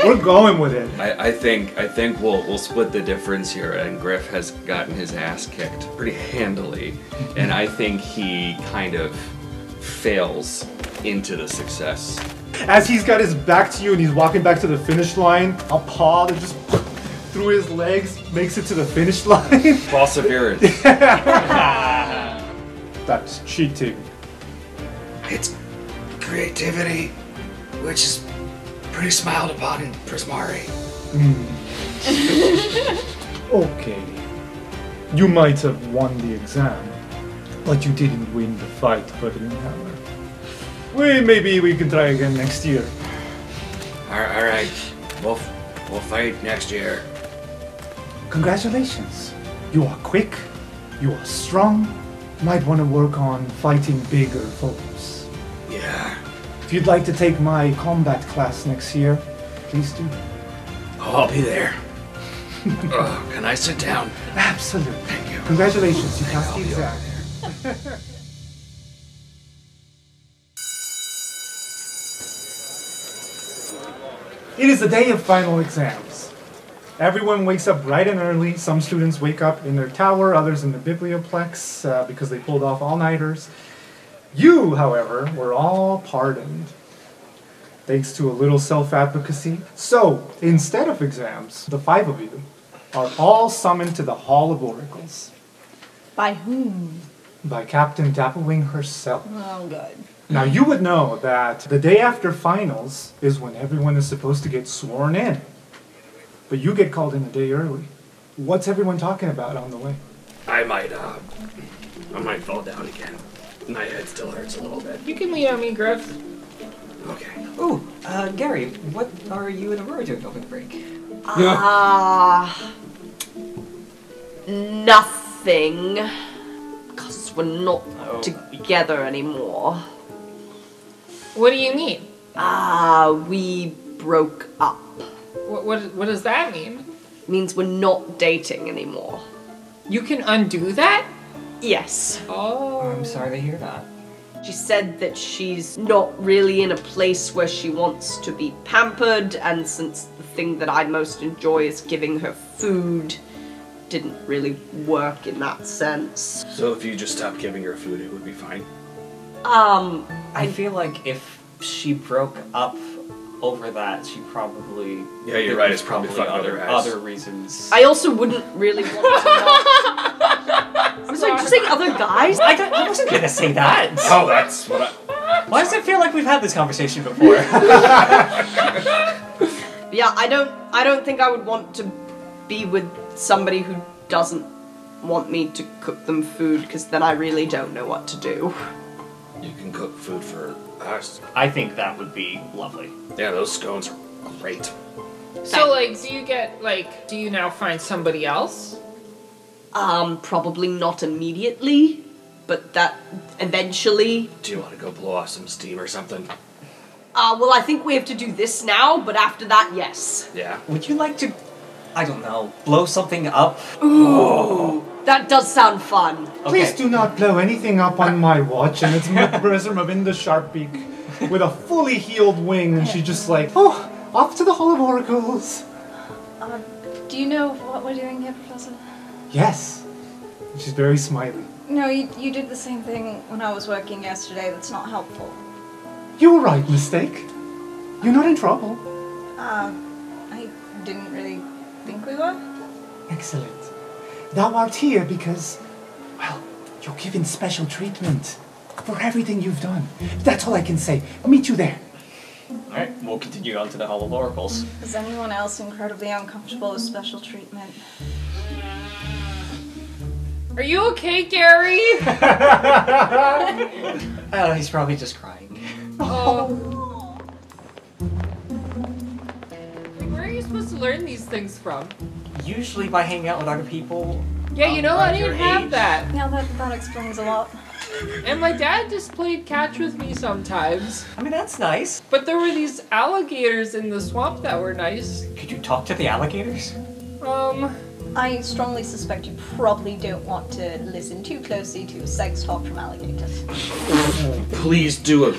we're going with it. I think we'll split the difference here, and Griff has gotten his ass kicked pretty handily, and I think he kind of fails into the success. As he's got his back to you and he's walking back to the finish line, a paw that just through his legs makes it to the finish line. Perseverance. That's cheating. It's creativity, which is pretty smiled upon in Prismari. Okay. You might have won the exam, but you didn't win the fight, Burning Hammer. Maybe we can try again next year. All right. We'll fight next year. Congratulations. You are quick, you are strong, might want to work on fighting bigger foes. Yeah. If you'd like to take my combat class next year, please do. Oh, I'll be there. Can I sit down? Absolutely. Thank you. Congratulations, you passed the I'll be exam. It is the day of final exams. Everyone wakes up bright and early. Some students wake up in their tower, others in the biblioplex because they pulled off all-nighters. You, however, were all pardoned, thanks to a little self-advocacy. So, instead of exams, the 5 of you are all summoned to the Hall of Oracles. By whom? By Captain Dapplewing herself. Oh, good. Now, you would know that the day after finals is when everyone is supposed to get sworn in. But you get called in a day early. What's everyone talking about on the way? I might fall down again. My head still hurts a little bit. You can lean on me, Griff. Okay. Ooh, Gary, what are you and Aurora doing over the break? Nothing. Because we're not together anymore. What do you mean? We broke up. What does that mean? Means we're not dating anymore. You can undo that? Yes. Oh. I'm sorry to hear that. She said that she's not really in a place where she wants to be pampered, and since the thing that I most enjoy is giving her food, didn't really work in that sense. So if you just stopped giving her food, it would be fine? I feel like if she broke up over that, she probably... Yeah, you're right, it's probably fucking other reasons. I also wouldn't really want to know. I'm sorry, did you say other guys? I wasn't gonna say that. Oh, that's what I... Why does it feel like we've had this conversation before? Yeah, I don't think I would want to be with somebody who doesn't want me to cook them food, because then I really don't know what to do. You can cook food for us. I think that would be lovely. Yeah, those scones are great. So, like, do you now find somebody else? Probably not immediately, but that eventually. Do you want to go blow off some steam or something? Well, I think we have to do this now, but after that, yes. Yeah. Would you like to, I don't know, blow something up? Ooh, that does sound fun. Please do not blow anything up on my watch. And it's Professor Mavinda Sharpbeak with a fully healed wing, and she's just like, oh, off to the Hall of Oracles. Do you know what we're doing here, Professor? Yes. She's very smiley. No, you did the same thing when I was working yesterday. That's not helpful. You were right, Mistake. You're not in trouble. I didn't really think we were. Excellent. Thou art here because, well, you're given special treatment for everything you've done. That's all I can say. I'll meet you there. Alright, we'll continue on to the Hall of Oracles. Is anyone else incredibly uncomfortable with special treatment? Are you okay, Gary? He's probably just crying. Oh. Where are you supposed to learn these things from? Usually by hanging out with other people. Yeah, you know, I your didn't have age. that. Now that explains a lot. And my dad just played catch with me sometimes. I mean, that's nice. But there were these alligators in the swamp that were nice. Could you talk to the alligators? I strongly suspect you probably don't want to listen too closely to sex talk from alligators. Please do a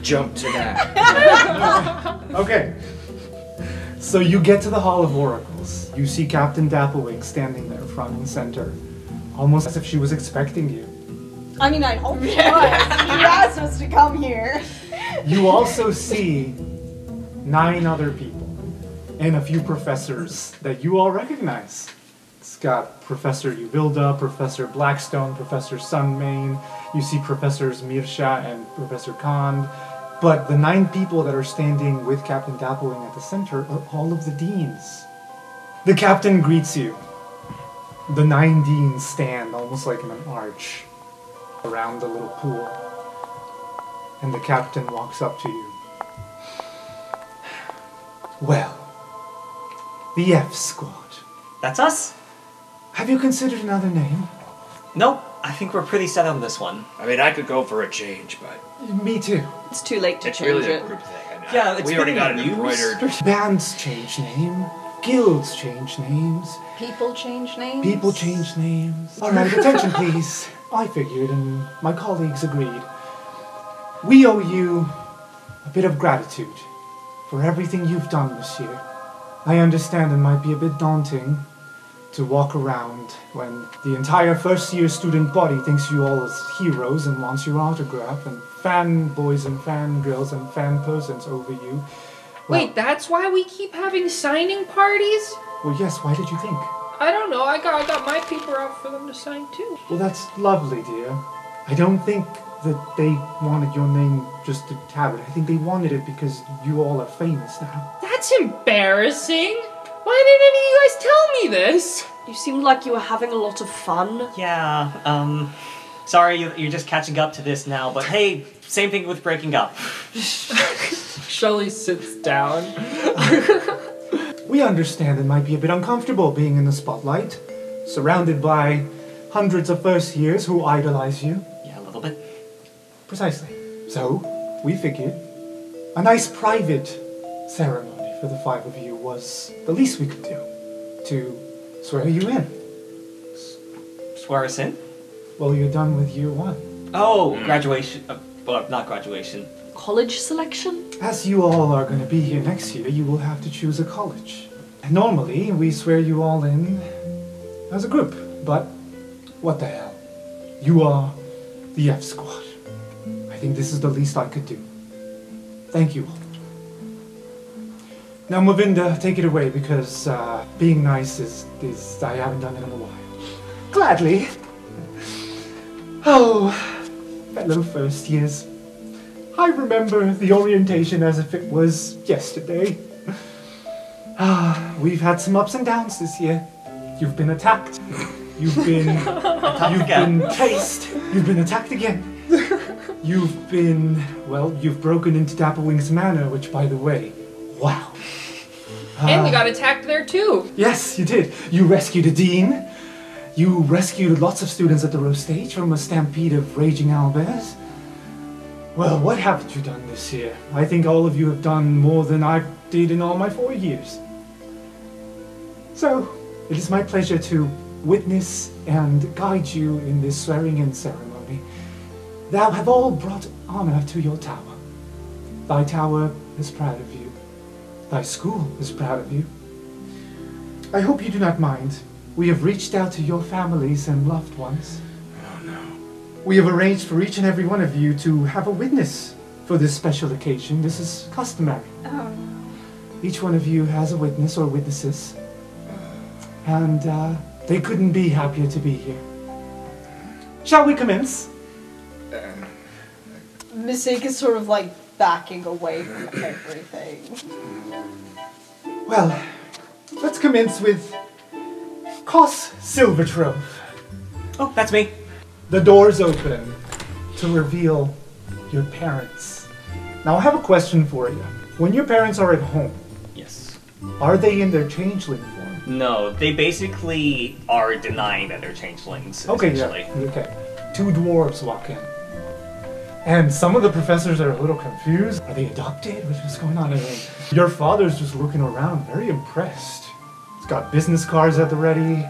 jump to that. Okay. So you get to the Hall of Oracles. You see Captain Dapplewing standing there front and center, almost as if she was expecting you. I mean, I'd hope she was. You asked us to come here. You also see 9 other people and a few professors that you all recognize. It's got Professor Uvilda, Professor Blackstone, Professor Sunmane. You see Professors Mirsha and Professor Khan. But the 9 people that are standing with Captain Dapplewing at the center are all of the deans. The captain greets you. The 9 deans stand almost like in an arch around the little pool. And the captain walks up to you. Well, the F Squad. That's us? Have you considered another name? Nope, I think we're pretty set on this one. I mean, I could go for a change, but Me too. It's too late to it's change really it. a group thing. I mean, Yeah, it's we already been got it used. embroidered. Bands change name. Guilds change names. People change names. People change names. Alright, attention please. I figured and my colleagues agreed. We owe you a bit of gratitude for everything you've done this year. I understand it might be a bit daunting to walk around when the entire first-year student body thinks you all as heroes and wants your autograph, and fanboys and fangirls and fan persons over you. Well, Wait, that's why we keep having signing parties? well, yes, why did you think? I don't know, I got my paper out for them to sign too. Well, that's lovely, dear. I don't think that they wanted your name just to have it. I think they wanted it because you all are famous now. That's embarrassing. Why didn't any of you guys tell me this? You seemed like you were having a lot of fun. Yeah, sorry you're just catching up to this now, but hey, same thing with breaking up. Shelley sits down. We understand it might be a bit uncomfortable being in the spotlight, surrounded by hundreds of first years who idolize you. Yeah, a little bit. Precisely. So, we figured a nice private ceremony for the 5 of you was the least we could do to swear you in. Swear us in? Well, you're done with year 1. Oh, graduation. Well, not graduation. College selection? As you all are going to be here next year, you will have to choose a college. Normally, we swear you all in as a group, but what the hell? You are the F Squad. I think this is the least I could do. Thank you all. Now, Mavinda, take it away, because being nice is I haven't done it in a while. Gladly. Oh, fellow first years. I remember the orientation as if it was yesterday. We've had some ups and downs this year. You've been attacked. You've been chased. You've been attacked again. You've broken into Dapplewing's Manor, which, by the way, wow. And we got attacked there too. Yes, you did. You rescued a dean. You rescued lots of students at the row stage from a stampede of raging owlbears. Well, what haven't you done this year? I think all of you have done more than I did in all my 4 years. So, it is my pleasure to witness and guide you in this swearing-in ceremony. Thou have all brought honor to your tower. Thy tower is proud of you. Thy school is proud of you. I hope you do not mind. We have reached out to your families and loved ones. Oh no. We have arranged for each and every one of you to have a witness for this special occasion. This is customary. Oh. Each one of you has a witness or witnesses. And they couldn't be happier to be here. Shall we commence? Mystique is sort of like backing away from everything. Well, let's commence with Coast Silvertrove. Oh, that's me. The doors open to reveal your parents. Now I have a question for you. When your parents are at home, Yes. are they in their changeling form? No, they basically are denying that they're changelings, Okay, essentially. yeah. Okay. 2 dwarves walk in. And some of the professors are a little confused. Are they adopted? What's going on? Your father's just looking around, very impressed. He's got business cards at the ready.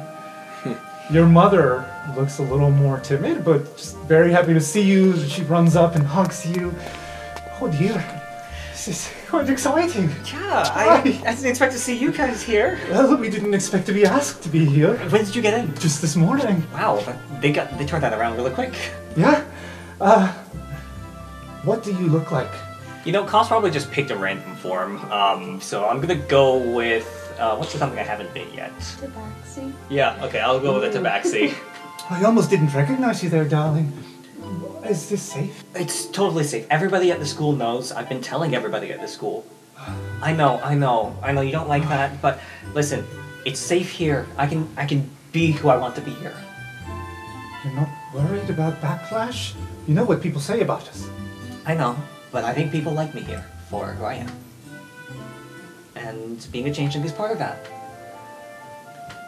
Your mother looks a little more timid, but just very happy to see you. She runs up and hugs you. Oh dear, this is quite exciting. Yeah, I didn't expect to see you guys here. Well, we didn't expect to be asked to be here. When did you get in? Just this morning. Wow, they turned that around really quick. Yeah? What do you look like? You know, Cost probably just picked a random form, so I'm gonna go with, what's something I haven't been yet? Tabaxi. Yeah, okay, I'll go with a Tabaxi. I almost didn't recognize you there, darling. Is this safe? It's totally safe. Everybody at the school knows. I've been telling everybody at the school. I know you don't like that, but listen, it's safe here. I can be who I want to be here. You're not worried about backlash? You know what people say about us. I know, but I think people like me here for who I am. And being a changeling is part of that.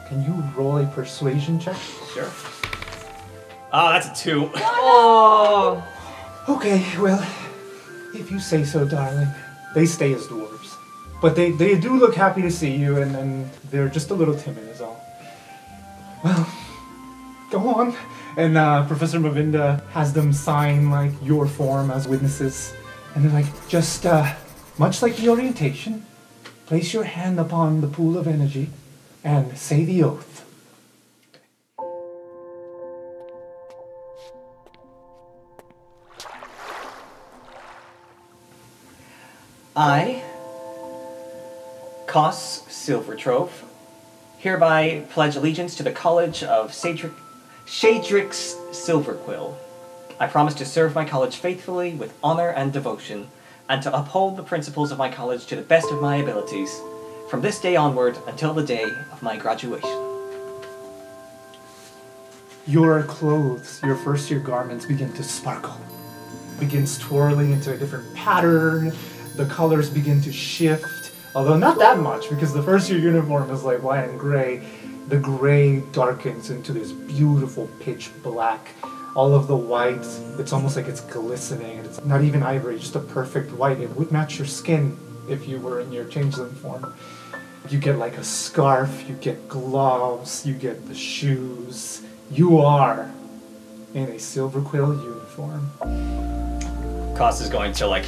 Can you roll a persuasion check? Sure. Oh, that's a 2. Oh. Okay, well, if you say so, darling. They stay as dwarves. But they do look happy to see you, and they're just a little timid is all. Well, go on. And Professor Mavinda has them sign, like, your form as witnesses. And they're like, just, much like the orientation, place your hand upon the pool of energy and say the oath. I, Kos Silvertrove, hereby pledge allegiance to the College of Shadrix Silverquill. I promise to serve my college faithfully with honor and devotion, and to uphold the principles of my college to the best of my abilities, from this day onward until the day of my graduation. your clothes, your first year garments begin to sparkle. Begins twirling into a different pattern. The colors begin to shift, although not that much because the first year uniform is like white and gray. The gray darkens into this beautiful pitch black. All of the white, it's almost like it's glistening. It's not even ivory, just a perfect white. It would match your skin if you were in your changeling form. You get like a scarf, you get gloves, you get the shoes. You are in a silver quill uniform. Koss is going to like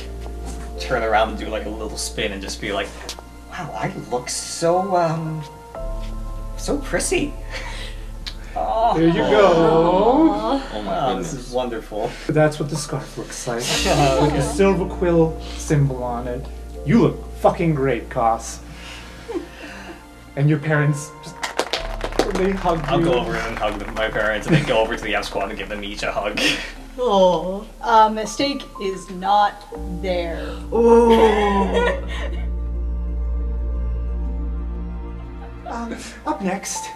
turn around and do like a little spin and just be like, wow, I look so prissy. Oh. There you go. Oh my This goodness. is wonderful. That's what the scarf looks like. With the silver quill symbol on it. You look fucking great, Koss. And your parents just they hug you. I'll go over and hug my parents and then go over to the F squad and give them each a hug. Oh. Mistake is not there. Oh. Up next,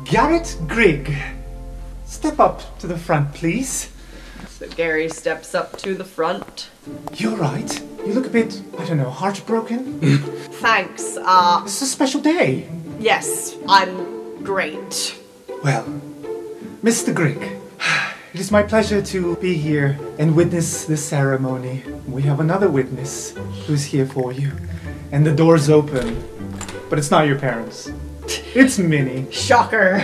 Garrett Grigg. Step up to the front, please. So Gary steps up to the front. You're right. You look a bit, I don't know, heartbroken. Thanks. This is a special day. Yes, I'm great. Well, Mr. Grigg, it is my pleasure to be here and witness this ceremony. We have another witness who's here for you. And the door's open, but it's not your parents. It's Minnie. Shocker.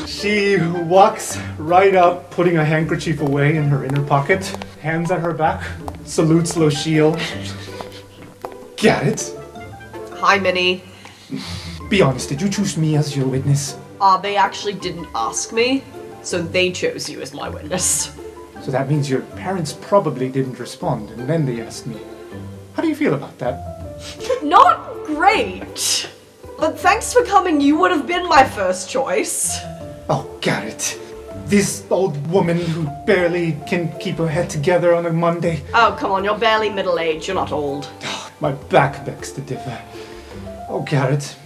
She walks right up, putting a handkerchief away in her inner pocket, hands at her back, salutes Lochiel. Garrett, Hi, Minnie. be honest, did you choose me as your witness? They actually didn't ask me, so they chose you as my witness. So that means your parents probably didn't respond, and then they asked me. How do you feel about that? Not great. But thanks for coming, you would have been my first choice. Oh, Garrett. This old woman who barely can keep her head together on a Monday. Oh, come on, you're barely middle-aged, you're not old. My back begs to differ. Oh, Garrett.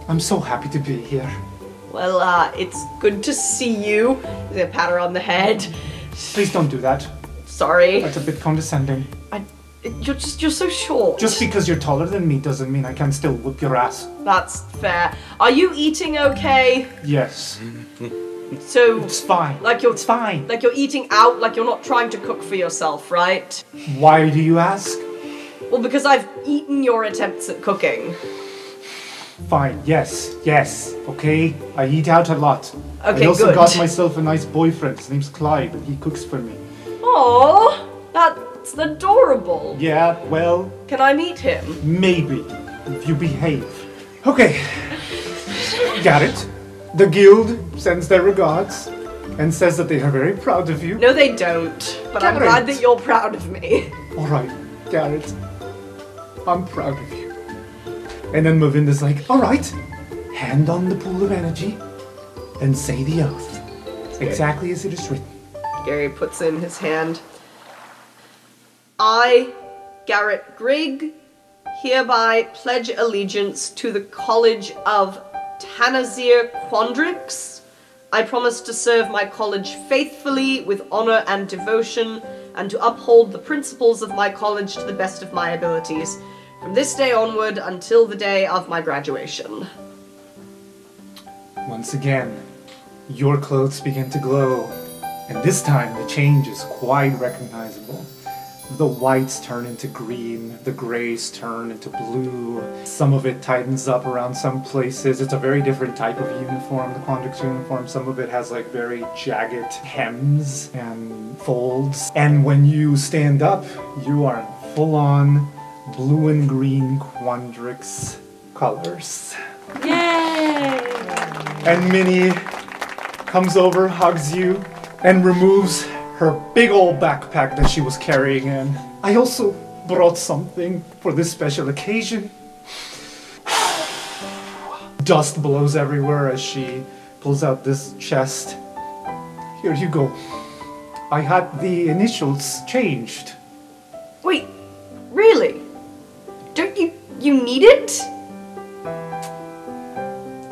I'm so happy to be here. Well, it's good to see you. They pat her on the head. Please don't do that. Sorry. That's a bit condescending. You're so short. Just because you're taller than me doesn't mean I can still whoop your ass. That's fair. Are you eating okay? Yes. So, It's fine. like you're It's fine. like you're eating out, like you're not trying to cook for yourself, right? Why do you ask? Well, because I've eaten your attempts at cooking. Fine. Yes. Okay? I eat out a lot. Okay, I also good. got myself a nice boyfriend. His name's Clyde, and he cooks for me. Aww, that's adorable. Yeah, well, Can I meet him? maybe. If you behave. Okay. Got it. The guild sends their regards and says that they are very proud of you. No, they don't. But I'm glad that you're proud of me. Alright, Garrett. I'm proud of you. And then Movinda's like, alright, hand on the pool of energy and say the oath. Exactly as it is written. Gary puts in his hand. I, Garrett Grigg, hereby pledge allegiance to the College of Tanazir Quandrix. I promise to serve my college faithfully with honor and devotion, and to uphold the principles of my college to the best of my abilities, from this day onward until the day of my graduation. Once again, your clothes begin to glow, and this time the change is quite recognizable. The whites turn into green, the grays turn into blue, some of it tightens up around some places. It's a very different type of uniform, the Quandrix uniform. Some of it has like very jagged hems and folds. And when you stand up, you are in full-on blue and green Quandrix colors. Yay! And Minnie comes over, hugs you, and removes her big old backpack that she was carrying in. I also brought something for this special occasion. Dust blows everywhere as she pulls out this chest. Here you go. I had the initials changed. Wait, really? Don't you need it?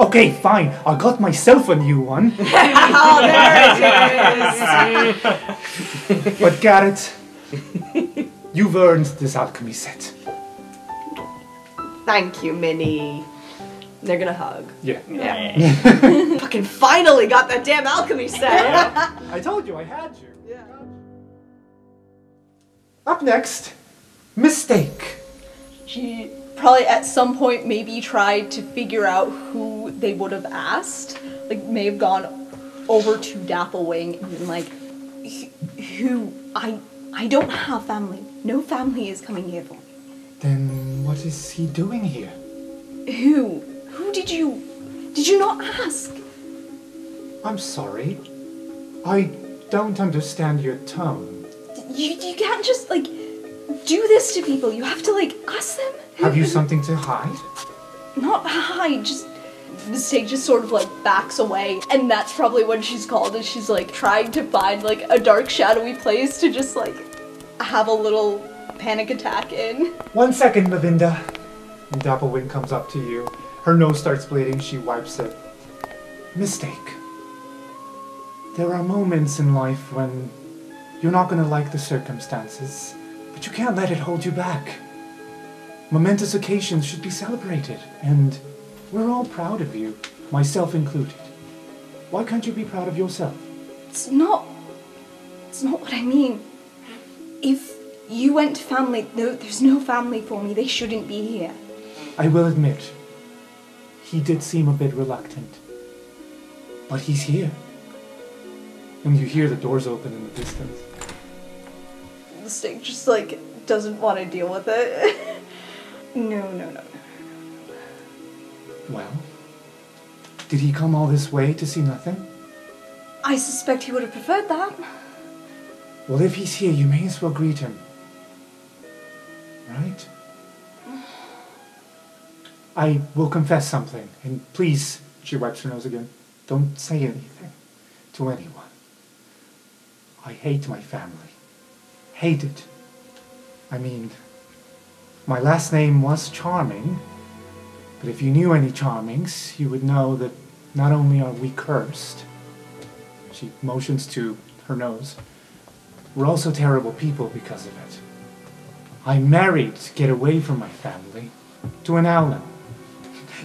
Oh, Okay, fine. I got myself a new one. Oh, there it is! But Garrett, you've earned this alchemy set. Thank you, Minnie. They're gonna hug. Yeah. Fucking finally got that damn alchemy set! I told you I had you. Yeah. Up next, Mistake. She probably at some point maybe tried to figure out who they would have asked. Like, may have gone over to Dapplewing and been like, who? I don't have family. No family is coming here for me. Then what is he doing here? Who? Who did you not ask? I'm sorry. I don't understand your tone. You can't just, like, do this to people. You have to, like, ask them. Have you something to hide? Not hide, just... Mistake just sort of, like, backs away. And that's probably what she's called, is she's, like, trying to find, like, a dark, shadowy place to just, like, have a little panic attack in. 1 second, Mavinda. And Dapplewing comes up to you. Her nose starts bleeding. She wipes it. Mistake. There are moments in life when you're not going to like the circumstances, but you can't let it hold you back. Momentous occasions should be celebrated, and we're all proud of you, myself included. Why can't you be proud of yourself? It's not what I mean. If you went to family, no, there's no family for me. They shouldn't be here. I will admit, he did seem a bit reluctant. But he's here. And you hear the doors open in the distance. Mistake just, like, doesn't want to deal with it. No. Well, did he come all this way to see nothing? I suspect he would have preferred that. Well, if he's here, you may as well greet him. Right? I will confess something, and please, she wipes her nose again, don't say anything to anyone. I hate my family. Hate it. I mean, my last name was Charming, but if you knew any Charmings, you would know that not only are we cursed, she motions to her nose, we're also terrible people because of it. I married to get away from my family, to an Owlin.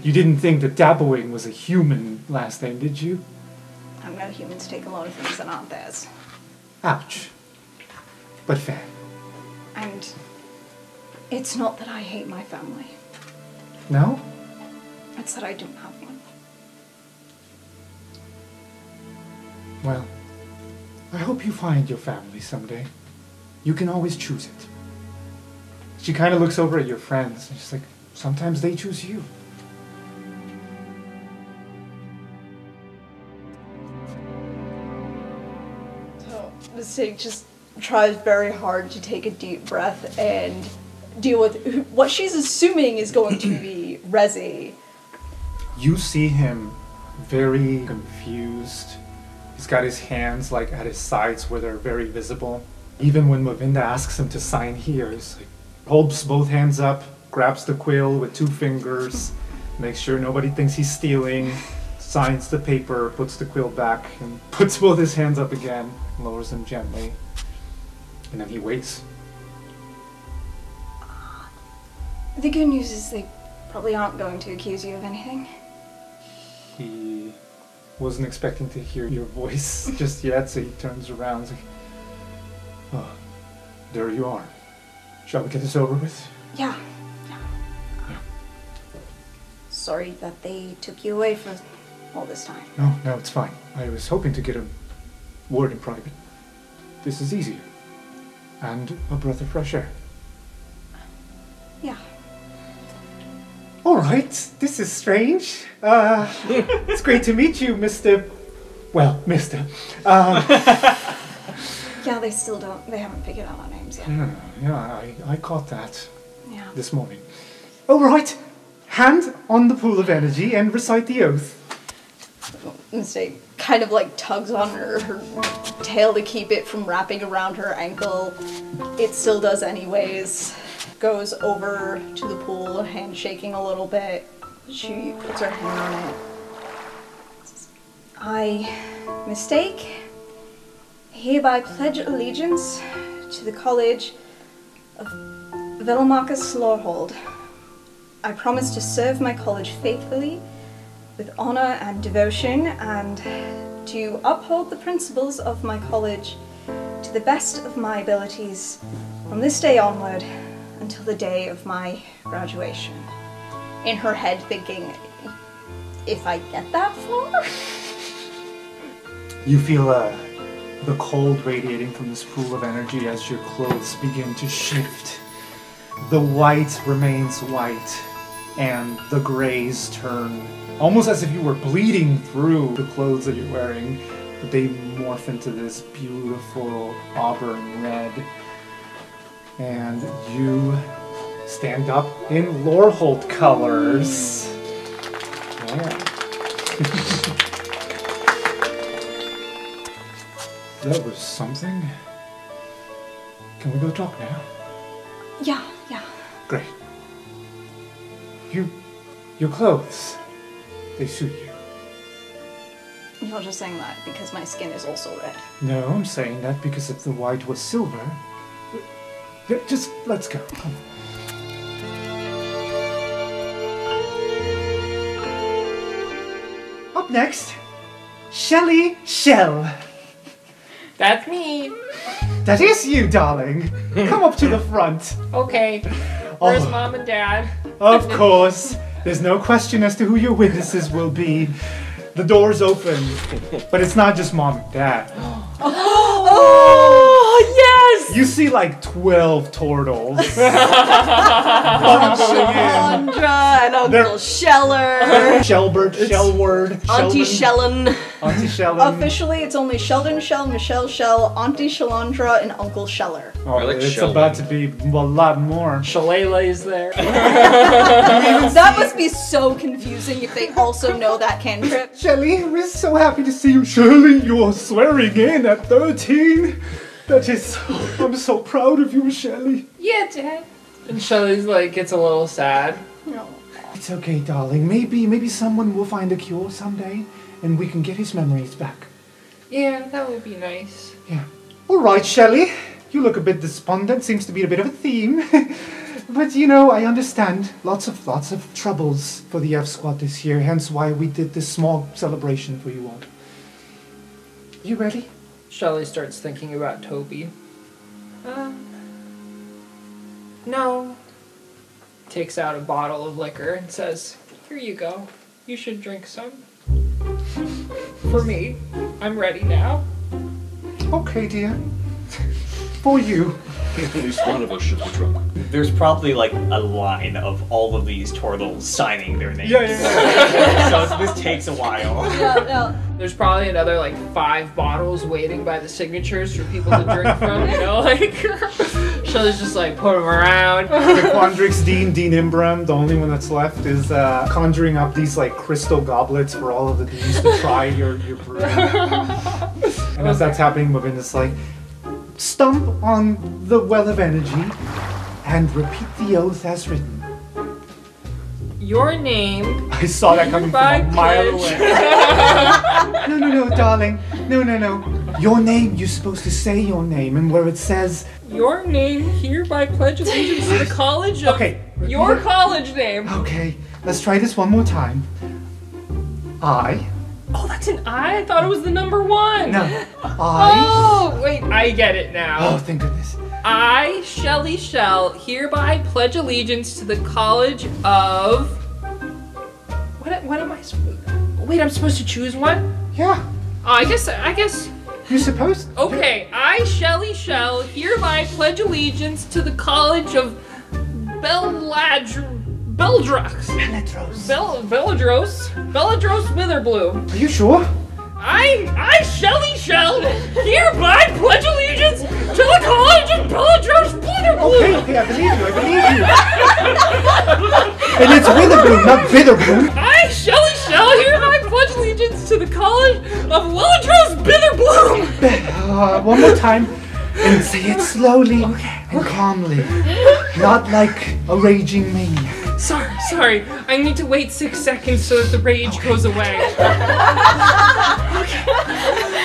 You didn't think that Dapplewing was a human last name, did you? I know humans take a lot of things that aren't theirs. Ouch. But fair. And it's not that I hate my family. No? It's that I don't have one. Well, I hope you find your family someday. You can always choose it. She kind of looks over at your friends, and she's like, sometimes they choose you. So, Mistake just tries very hard to take a deep breath and deal with what she's assuming is going to be Rezi. You see him very confused. He's got his hands like at his sides where they're very visible. Even when Mavinda asks him to sign here, he's like, holds both hands up, grabs the quill with 2 fingers, makes sure nobody thinks he's stealing, signs the paper, puts the quill back, and puts both his hands up again, lowers them gently, and then he waits. The good news is they probably aren't going to accuse you of anything. He wasn't expecting to hear your voice just yet, so he turns around and is like, oh, there you are. Shall we get this over with? Yeah. Sorry that they took you away for all this time. No, it's fine. I was hoping to get a word in private. This is easier. And a breath of fresh air. Yeah. Alright, this is strange. It's great to meet you, Mr. Well, Mr. Yeah, they haven't figured out our names yet. Yeah, I caught that Yeah. this morning. Alright, hand on the pool of energy and recite the oath. Mistake kind of like tugs on her tail to keep it from wrapping around her ankle. It still does anyways. Goes over to the pool, hand shaking a little bit. She puts her hand on it. I mistake, hereby pledge allegiance to the College of Velmarcus Lorehold. I promise to serve my college faithfully, with honor and devotion, and to uphold the principles of my college to the best of my abilities from this day onward until the day of my graduation. In her head thinking, if I get that far? You feel the cold radiating from this pool of energy as your clothes begin to shift. The white remains white, and the grays turn almost as if you were bleeding through the clothes that you're wearing, but they morph into this beautiful auburn red. And you stand up in Lorehold colors. Yeah. That was something. Can we go talk now? Yeah. Great. Your clothes, they suit you. You're just saying that because my skin is also red. No, I'm saying that because if the white was silver... Just, let's go. Come on. Up next, Shelly Shell. That's me. That is you, darling. Come up to the front. Okay. Where's Mom and Dad? Of course. There's no question as to who your witnesses will be. The door's open, but it's not just Mom and Dad. Oh, yes! You see like 12 turtles. Chandra and Uncle Sheller. Shellbert, Shellward, Auntie Shellen. Auntie Shellen. Officially, it's only Sheldon Shell, Michelle Shell, Auntie Shallandra, and Uncle Sheller. Oh, I like it's Sheldon. about to be a lot more. Shalala is there. That must be so confusing if they also know that cantrip. Shelly, we're so happy to see you. Shirley, you're swearing in at 13. That is, I'm so proud of you, Shelly. Yeah, Dad. And Shelly's like, gets a little sad. No. It's okay, darling. Maybe someone will find a cure someday, and we can get his memories back. Yeah, that would be nice. Yeah. All right, Shelly. You look a bit despondent. Seems to be a bit of a theme. But you know, I understand. Lots of troubles for the F Squad this year. Hence why we did this small celebration for you all. You ready? Shelly starts thinking about Toby. No. Takes out a bottle of liquor and says, "Here you go. You should drink some." For me. I'm ready now. Okay, dear. For you. At least one of us should be drunk. There's probably like a line of all of these turtles signing their names. Yeah. So this takes a while. No. There's probably another like 5 bottles waiting by the signatures for people to drink from, you know, like Shelly's just like put them around. The Quandrix Dean Imbram, the only one that's left, is conjuring up these like crystal goblets for all of the Deans to try your brew. And as that's happening, Mavinda's like, stump on the well of energy and repeat the oath as written. Your name. I saw that coming from a mile away. No, darling. No. Your name, you're supposed to say your name, and where it says... Your name hereby pledge allegiance to the college of... Okay. Your college name. Okay, let's try this one more time. I... Oh, that's an I? I thought it was the number 1. No. Oh, wait, I get it now. Oh, thank goodness. I, Shelly Shell, hereby pledge allegiance to the College of... What am I supposed... Wait, I'm supposed to choose one? Yeah, Oh, I guess... you're supposed... Okay, I, Shelly Shell, hereby pledge allegiance to the College of Beldros. Beldros Witherbloom. Are you sure? I, Shelly Shell, hereby pledge allegiance to the College of Beldros Witherbloom. Okay, I believe you. And it's Witherbloom, not Witherbloom. I, Shelly Shell, hereby pledge allegiance to the College of Beldros Witherbloom. One more time. And say it slowly and calmly. Not like a raging maniac. Sorry. I need to wait 6 seconds so that the rage goes away.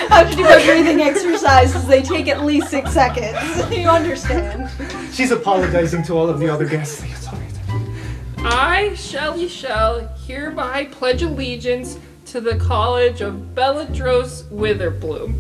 Have to do my breathing exercises. They take at least 6 seconds. You understand? She's apologizing to all of the other guests. It's all right. I, Shelley Shell, hereby pledge allegiance to the College of Belladros Witherbloom.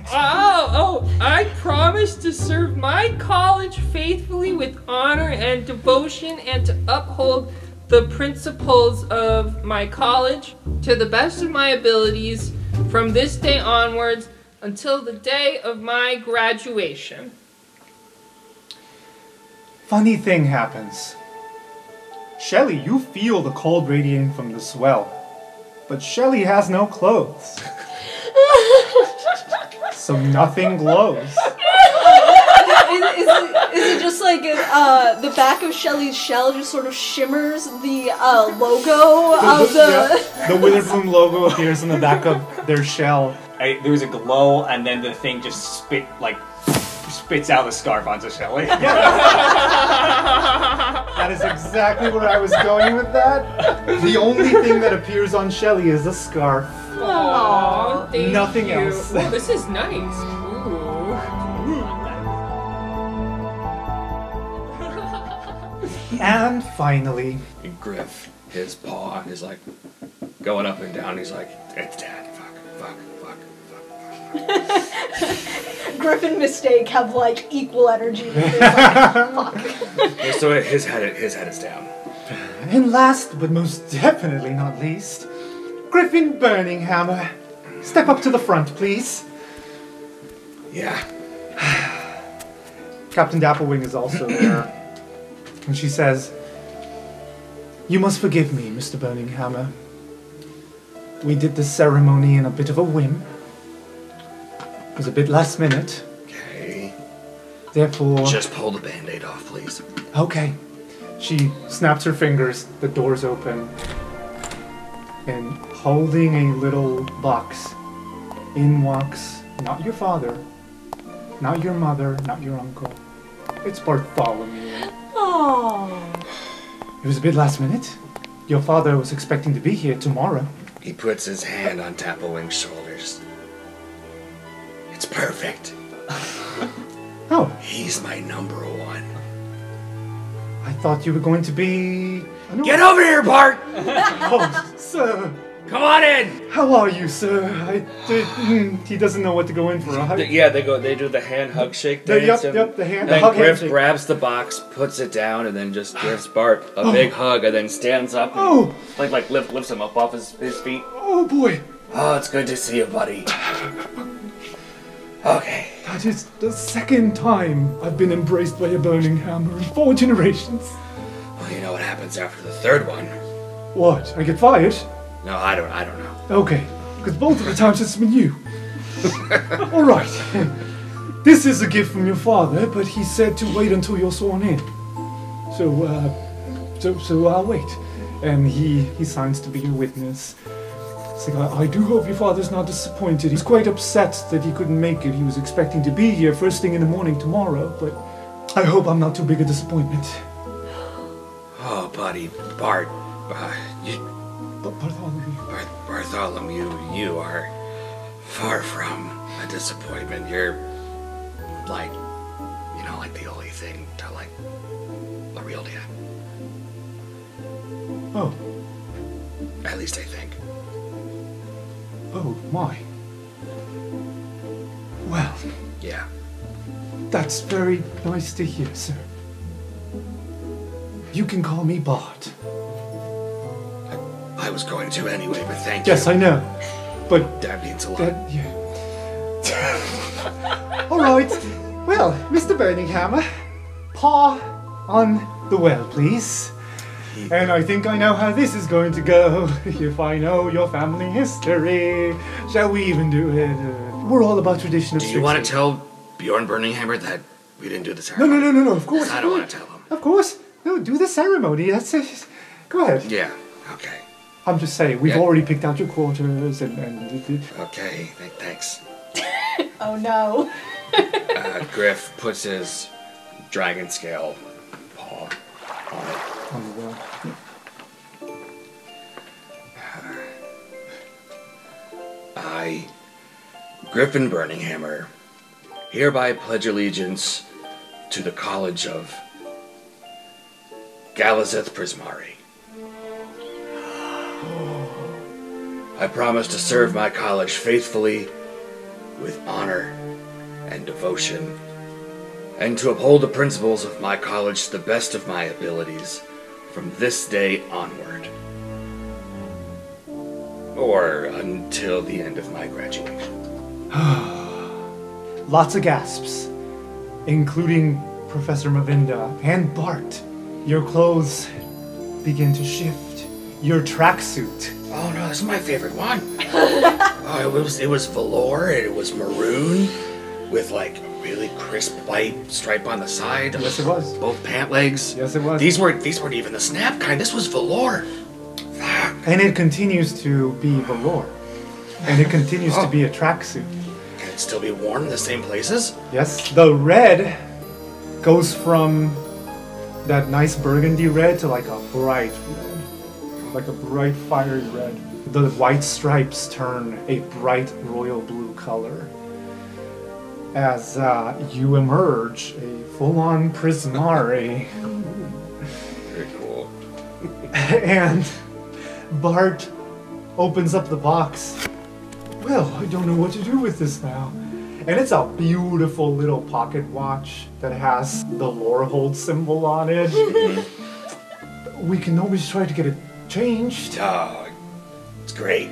I promise to serve my college faithfully with honor and devotion and to uphold the principles of my college to the best of my abilities from this day onwards until the day of my graduation. Funny thing happens. Shelley, you feel the cold radiating from the swell, but Shelley has no clothes. So nothing glows. Is it just like the back of Shelley's shell just sort of shimmers the logo of the... The Witherbloom logo appears in the back of their shell. There's a glow, and then the thing just spits out the scarf onto Shelley. That is exactly where I was going with that. The only thing that appears on Shelley is a scarf. Aww, thank Nothing you. else. Oh, this is nice. Ooh. And finally, Griff, his paw is like going up and down. He's like, it's Dad. Fuck. Griff and Mistake have like equal energy. Fuck. So his head is down. and last but most definitely not least, Griffin Burninghammer. Step up to the front, please. Yeah. Captain Dapplewing is also there. And she says, "You must forgive me, Mr. Burninghammer. We did this ceremony in a bit of a whim. It was a bit last minute. Okay. Therefore..." Just pull the band-aid off, please. Okay. She snaps her fingers, the doors open, and holding a little box, in walks not your father, not your mother, not your uncle. It's Bartholomew. Oh. It was a bit last minute. Your father was expecting to be here tomorrow. He puts his hand on Tapplewing's shoulders. It's perfect. Oh, He's my number one. I thought you were going to be... Get over here, Bart! Oh, sir. Come on in! How are you, sir? He doesn't know what to go in for. Yeah, they do the hand hug shake dance. Yep, the hand, And the then hug Griff handshake. grabs the box, puts it down, and then just gives Bart a big hug, and then stands up and lifts him up off his feet. Oh boy. Oh, it's good to see you, buddy. Okay. That is the second time I've been embraced by a burning hammer in 4 generations. Well, you know what happens after the third one? What? I get fired? No, I don't know. Okay, because both of the times it's been you. All right. This is a gift from your father, but he said to wait until you're sworn in. So I'll wait. And he signs to be your witness. It's like, I do hope your father's not disappointed. He's quite upset that he couldn't make it. He was expecting to be here first thing in the morning tomorrow, but I hope I'm not too big a disappointment. Oh, buddy, Bart, Bartholomew. Bartholomew, you are far from a disappointment. You're like the only thing to like a real dad. Oh. At least I think. Oh, my. Well, Yeah. that's very nice to hear, sir. You can call me Bart. I was going to anyway, but thank you. Yes, I know. But That means a lot. that, yeah. All right. Well, Mr. Burninghammer, paw on the well, please. And I think I know how this is going to go. If I know your family history, shall we even do it? We're all about tradition of Do you want Strixhaven. to tell Bjorn Burninghammer that we didn't do the ceremony? No, of course. I don't want to tell him. Of course. No, do the ceremony. That's it. Go ahead. Yeah, okay. I'm just saying, we've Yeah. already picked out your quarters and Okay, thanks. Oh no. Griff puts his dragon scale paw on it. I, Griffin Burninghammer, hereby pledge allegiance to the College of Galazeth Prismari. I promise to serve my college faithfully, with honor and devotion, and to uphold the principles of my college to the best of my abilities from this day onward, or until the end of my graduation. Lots of gasps, including Professor Mavinda and Bart. Your clothes begin to shift. Your tracksuit. Oh no, this is my favorite one. Oh, it was velour, it was maroon, with like a really crisp white stripe on the side. Yes, it was. Both pant legs. Yes, it was. These weren't even the snap kind. This was velour. Fuck. And it continues to be velour. And it continues to be a tracksuit. Can it still be worn in the same places? Yes, the red goes from that nice burgundy red to like a bright red. Like a bright fiery red. The white stripes turn a bright royal blue color. As you emerge, a full-on Prismari. Very cool. And Bart opens up the box. Well, I don't know what to do with this now. And it's a beautiful little pocket watch that has the Lorehold symbol on it. We can always try to get it changed. Oh, it's great.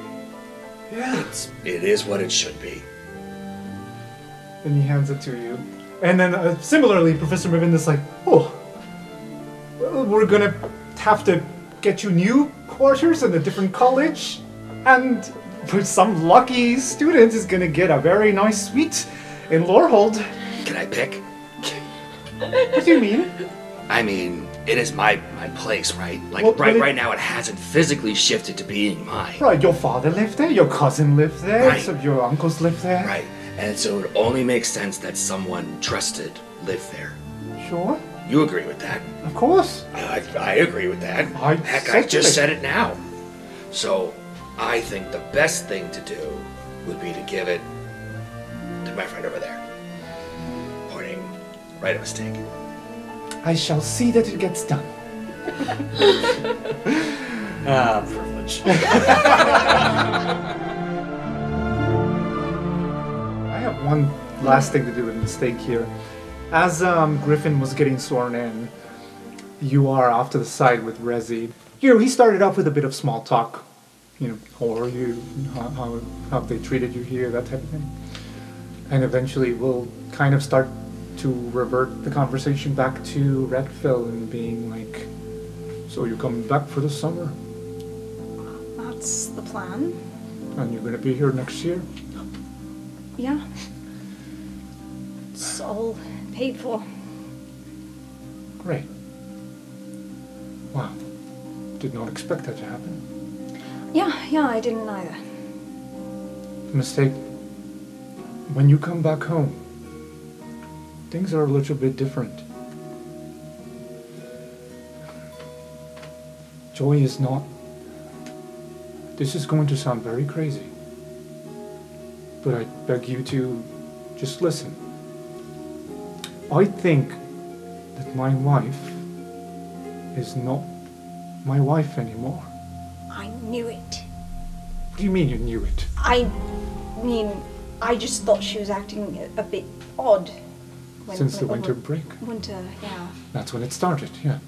Yeah. It is what it should be. And he hands it to you. And then similarly, Professor Mavinda's like, oh, well, we're gonna have to get you new quarters in a different college. And for some lucky student is gonna get a very nice suite in Lorehold. Can I pick? What do you mean? I mean, it is my place, right? Like, Well, right now it hasn't physically shifted to being mine. Right, your father lived there, your cousin lived there, Right. so your uncles lived there. Right. And so it only makes sense that someone trusted lived there. Sure, You agree with that? of course. I agree with that. I Heck, I certainly- just said it now. So, I think the best thing to do would be to give it to my friend over there. Pointing right at a stake. I shall see that it gets done. Privilege. I have one last thing to do with mistake here. As Griffin was getting sworn in, you are off to the side with Rezi. You know, he started off with a bit of small talk. You know, how are you? How they treated you here, that type of thing. And eventually we'll kind of start to revert the conversation back to Redfill and being like, so you're coming back for the summer? That's the plan. And you're going to be here next year? Yeah. It's all paid for. Great. Wow. Did not expect that to happen. Yeah, I didn't either. Mistake. When you come back home, things are a little bit different. Joy is not... This is going to sound very crazy, but I beg you to just listen. I think that my wife is not my wife anymore. I knew it. What do you mean you knew it? I mean, I just thought she was acting a bit odd. Since the winter break. Winter, yeah. That's when it started, yeah.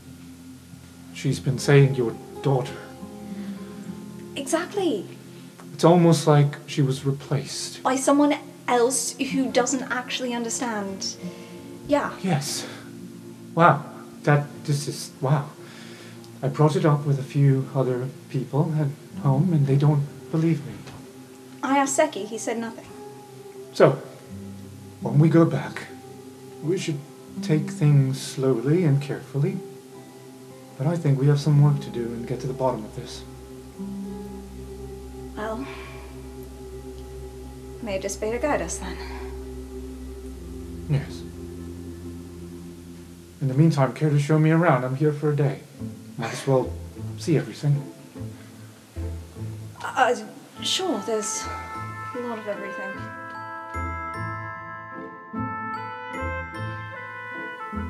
She's been saying your daughter. Exactly. It's almost like she was replaced. By someone else who doesn't actually understand. Yeah. Yes. Wow. This is, wow. I brought it up with a few other people at home and they don't believe me. I asked Seki, he said nothing. So, when we go back, we should take things slowly and carefully. But I think we have some work to do and get to the bottom of this. Well, may Despair guide us then. Yes. In the meantime, care to show me around? I'm here for a day. Might as well see everything. Sure, there's a lot of everything.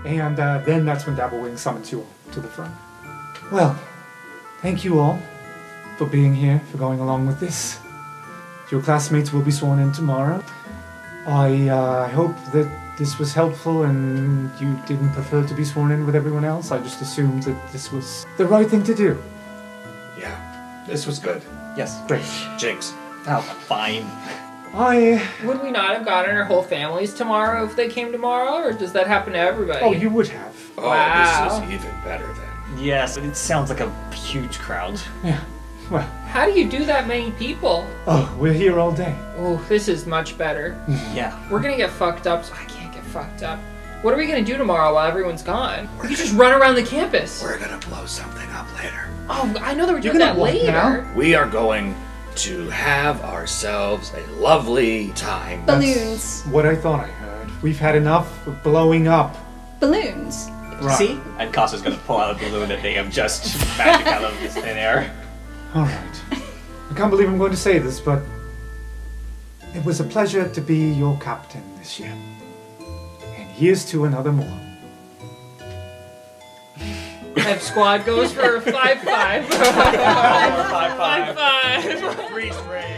And then that's when Dabblewing summons you all to the front. Well, thank you all for being here, for going along with this. Your classmates will be sworn in tomorrow. I hope that this was helpful and you didn't prefer to be sworn in with everyone else. I just assumed that this was the right thing to do. Yeah, this was good. Yes. Great. Jinx. Oh, fine. Would we not have gotten our whole families tomorrow if they came tomorrow, or does that happen to everybody? Oh, you would have. Oh, Wow. this is even better then. Yes, it sounds like a huge crowd. Yeah. Well, How do you do that many people? oh, we're here all day. Oh, this is much better. Yeah. We're gonna get fucked up, so I can't get fucked up. What are we gonna do tomorrow while everyone's gone? We could just run around the campus. We're gonna blow something up later. Oh, I know that we're You're doing gonna that what later. now? We are going to have ourselves a lovely time. Balloons. What I thought I heard. We've had enough of blowing up. Balloons. Right. See? And Costa's gonna pull out a balloon that they have just magic out of this thin air. Alright. I can't believe I'm going to say this, but it was a pleasure to be your captain this year. And here's to another more. F squad goes for 5-5. 5-5. 5-5. Freeze ray.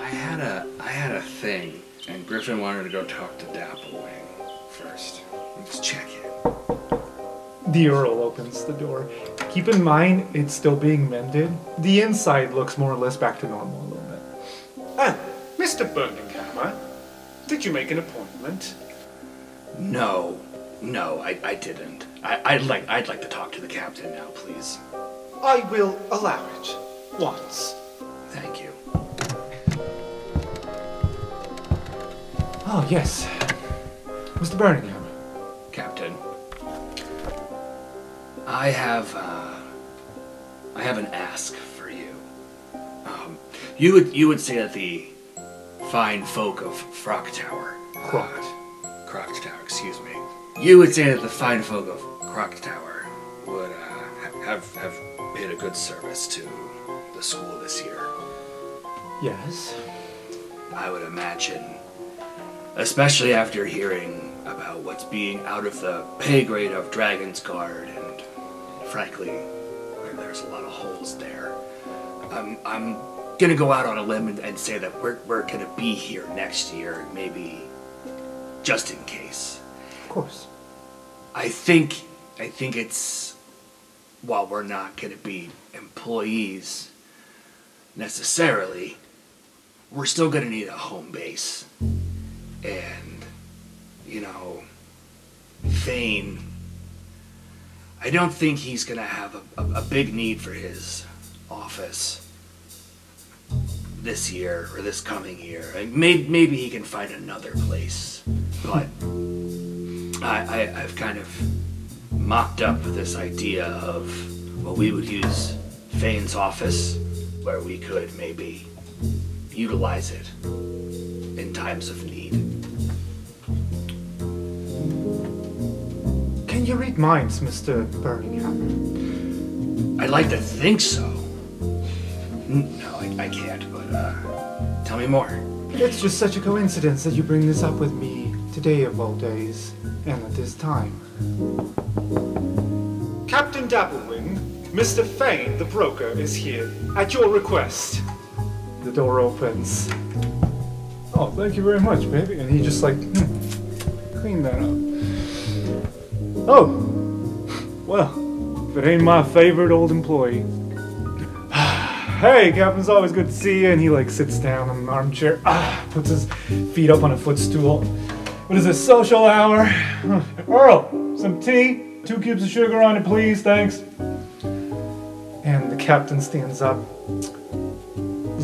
I had a thing, and Griffin wanted to go talk to Dapplewing first. Let's check in. The Earl opens the door. Keep in mind, it's still being mended. The inside looks more or less back to normal a little bit. Ah, Mr. Birminghammer, did you make an appointment? No, I didn't. I'd like to talk to the captain now, please. I will allow it. Once. Thank you. Oh, yes. Mr. Birmingham. Captain, I have an ask for you. You would say that the fine folk of Krokt Tower, Krokt Tower, excuse me. You would say that the fine folk of Krokt Tower would have paid a good service to the school this year. Yes. I would imagine, especially after hearing about what's being out of the pay grade of Dragon's Guard, and frankly, there's a lot of holes there. I'm gonna go out on a limb and say that we're gonna be here next year, maybe just in case. Of course. I think it's, while we're not gonna be employees necessarily, we're still gonna need a home base. And, you know, Thane, I don't think he's gonna have a big need for his office this year or this coming year. Maybe he can find another place, but I've kind of mocked up this idea of, well, we would use Thane's office where we could maybe utilize it in times of need. Can you read minds, Mr. Birmingham? I'd like to think so. No, I can't, but tell me more. It's just such a coincidence that you bring this up with me today of all days, and at this time. Captain Dapplewing, Mr. Thane, the broker, is here, at your request. The door opens. Oh, thank you very much, baby. And he just like, clean that up. Oh, well, if it ain't my favorite old employee. Hey, Captain, it's always good to see you. And he like sits down in an armchair, puts his feet up on a footstool. What is this, social hour? Earl, some tea, 2 cubes of sugar on it, please, thanks. And the captain stands up,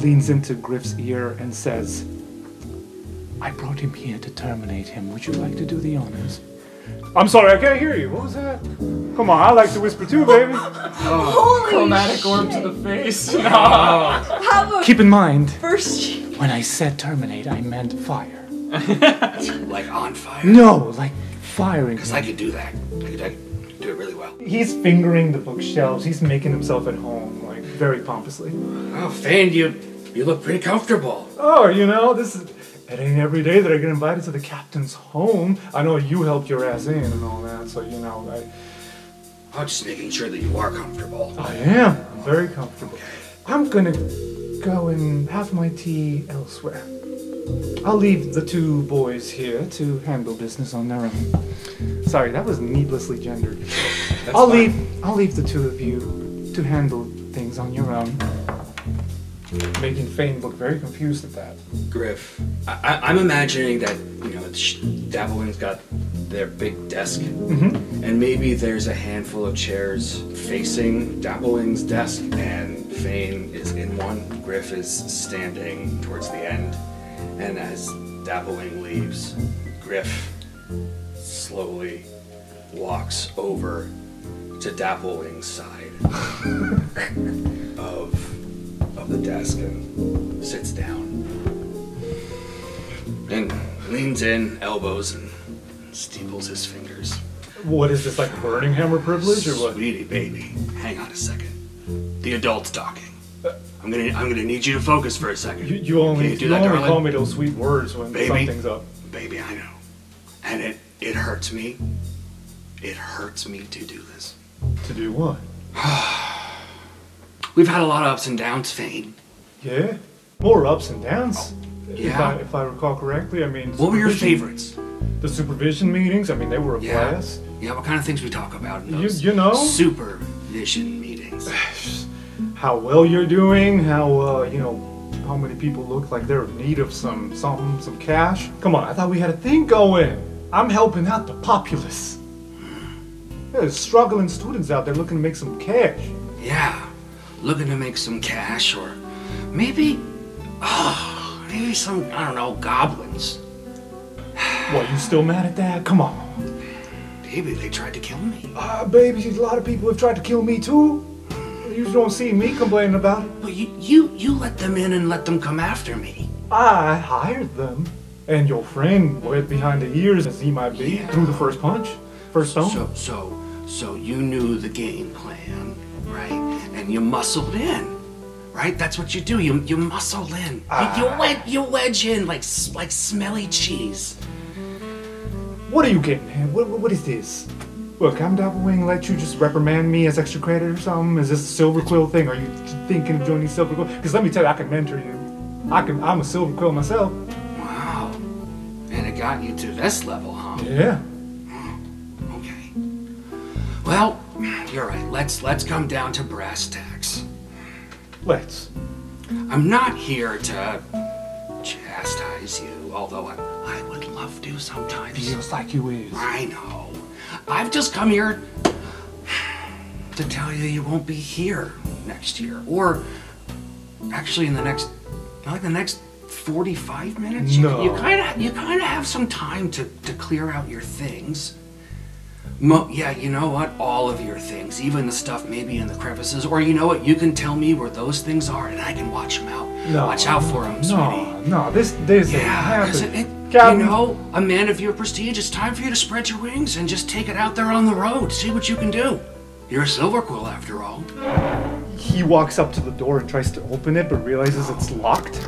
leans into Griff's ear and says, I brought him here to terminate him. Would you like to do the honors? I'm sorry, I can't hear you. What was that? Come on, I like to whisper too, baby. Holy Chromatic orb to the face. No. Keep in mind, First, when I said terminate, I meant fire. Like on fire. No, like firing. Because I could do that. I could do it really well. He's fingering the bookshelves. He's making himself at home, like very pompously. Oh, Fane, you look pretty comfortable. Oh, you know, it ain't every day that I get invited to the captain's home. I know you helped your ass in and all that, so you know, I'm just making sure that you are comfortable. I am. I'm very comfortable. I'm gonna go and have my tea elsewhere. I'll leave the two boys here to handle business on their own. Sorry, that was needlessly gendered. I'll leave the two of you to handle things on your own. Making Fane look very confused at that. Griff, I'm imagining that, you know, Dabblewing's got their big desk, and maybe there's a handful of chairs facing Dabblewing's desk, and Fane is in one, Griff is standing towards the end, and as Dabblewing leaves, Griff slowly walks over to Dabblewing's side of the desk and sits down and leans in, elbows, and steeples his fingers. What is this, like burning hammer privilege or what? Sweetie baby, hang on a second. The adult's talking. I'm gonna need you to focus for a second. You only call me those sweet words when something's up. Baby, I know. And it hurts me. It hurts me to do this. To do what? We've had a lot of ups and downs, Fane. Yeah? More ups and downs? Yeah. If I recall correctly, I mean... What were your favorites? The supervision meetings, I mean, they were a blast. Yeah, what kind of things we talk about in those you know? Supervision meetings? How well you're doing, how, you know, how many people look like they're in need of some cash. Come on, I thought we had a thing going. I'm helping out the populace. There's struggling students out there looking to make some cash. Yeah, looking to make some cash, or maybe some, I don't know, goblins. What, you still mad at that? Come on. Baby, they tried to kill me. Baby, a lot of people have tried to kill me too. You don't see me complaining about it. But you let them in and let them come after me. I hired them. And your friend went behind the ears, as he might be, through the first punch. First stone. So you knew the game plan, right? And you muscled in, right? That's what you do. You muscle in. You wedge in like smelly cheese. What are you getting at? What is this? Look, I'm Dabblewing. Let you just reprimand me as extra credit or something? Is this a Silver Quill thing? Are you thinking of joining Silver Quill? Because let me tell you, I can mentor you. I'm a Silver Quill myself. Wow. And it got you to this level, huh? Yeah. Okay. Well, you're right. Let's come down to brass tacks. Let's. I'm not here to chastise you, although I would love to sometimes. Feels like you is. I know. I've just come here to tell you you won't be here next year, or actually in the next 45 minutes. No. You kind of have some time to clear out your things. Yeah, you know what? All of your things, even the stuff maybe in the crevices, or you know what? You can tell me where those things are, and I can watch them out. No. Watch out for them, sweetie. No, this ain't happening. You know, a man of your prestige, it's time for you to spread your wings and just take it out there on the road. See what you can do. You're a Silver Quill, after all. He walks up to the door and tries to open it, but realizes it's locked.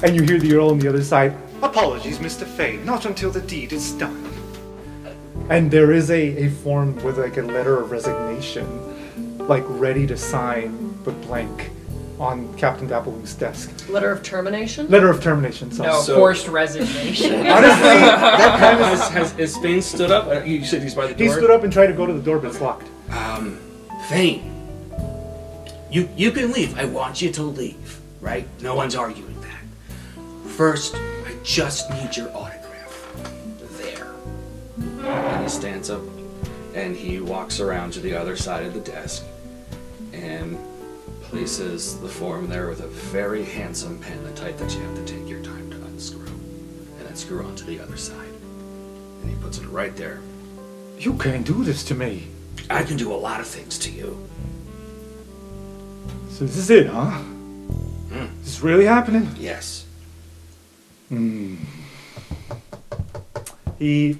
And you hear the Earl on the other side. Apologies, Mr. Fane. Not until the deed is done. And there is a form with like a letter of resignation, like ready to sign, but blank, on Captain Dabblewing's desk. Letter of termination? Letter of termination, sorry. No, forced resignation. Honestly, that kind of Is Fane stood up? You said he's by the door? He stood up and tried to go to the door, but it's locked. Fane, you can leave. I want you to leave, right? No one's arguing that. First, I just need your autograph. There. And he stands up and he walks around to the other side of the desk and places the form there with a very handsome pen, the type that you have to take your time to unscrew, and then screw onto the other side. And he puts it right there. You can't do this to me. I can do a lot of things to you. So this is it, huh? Is this really happening? Yes. He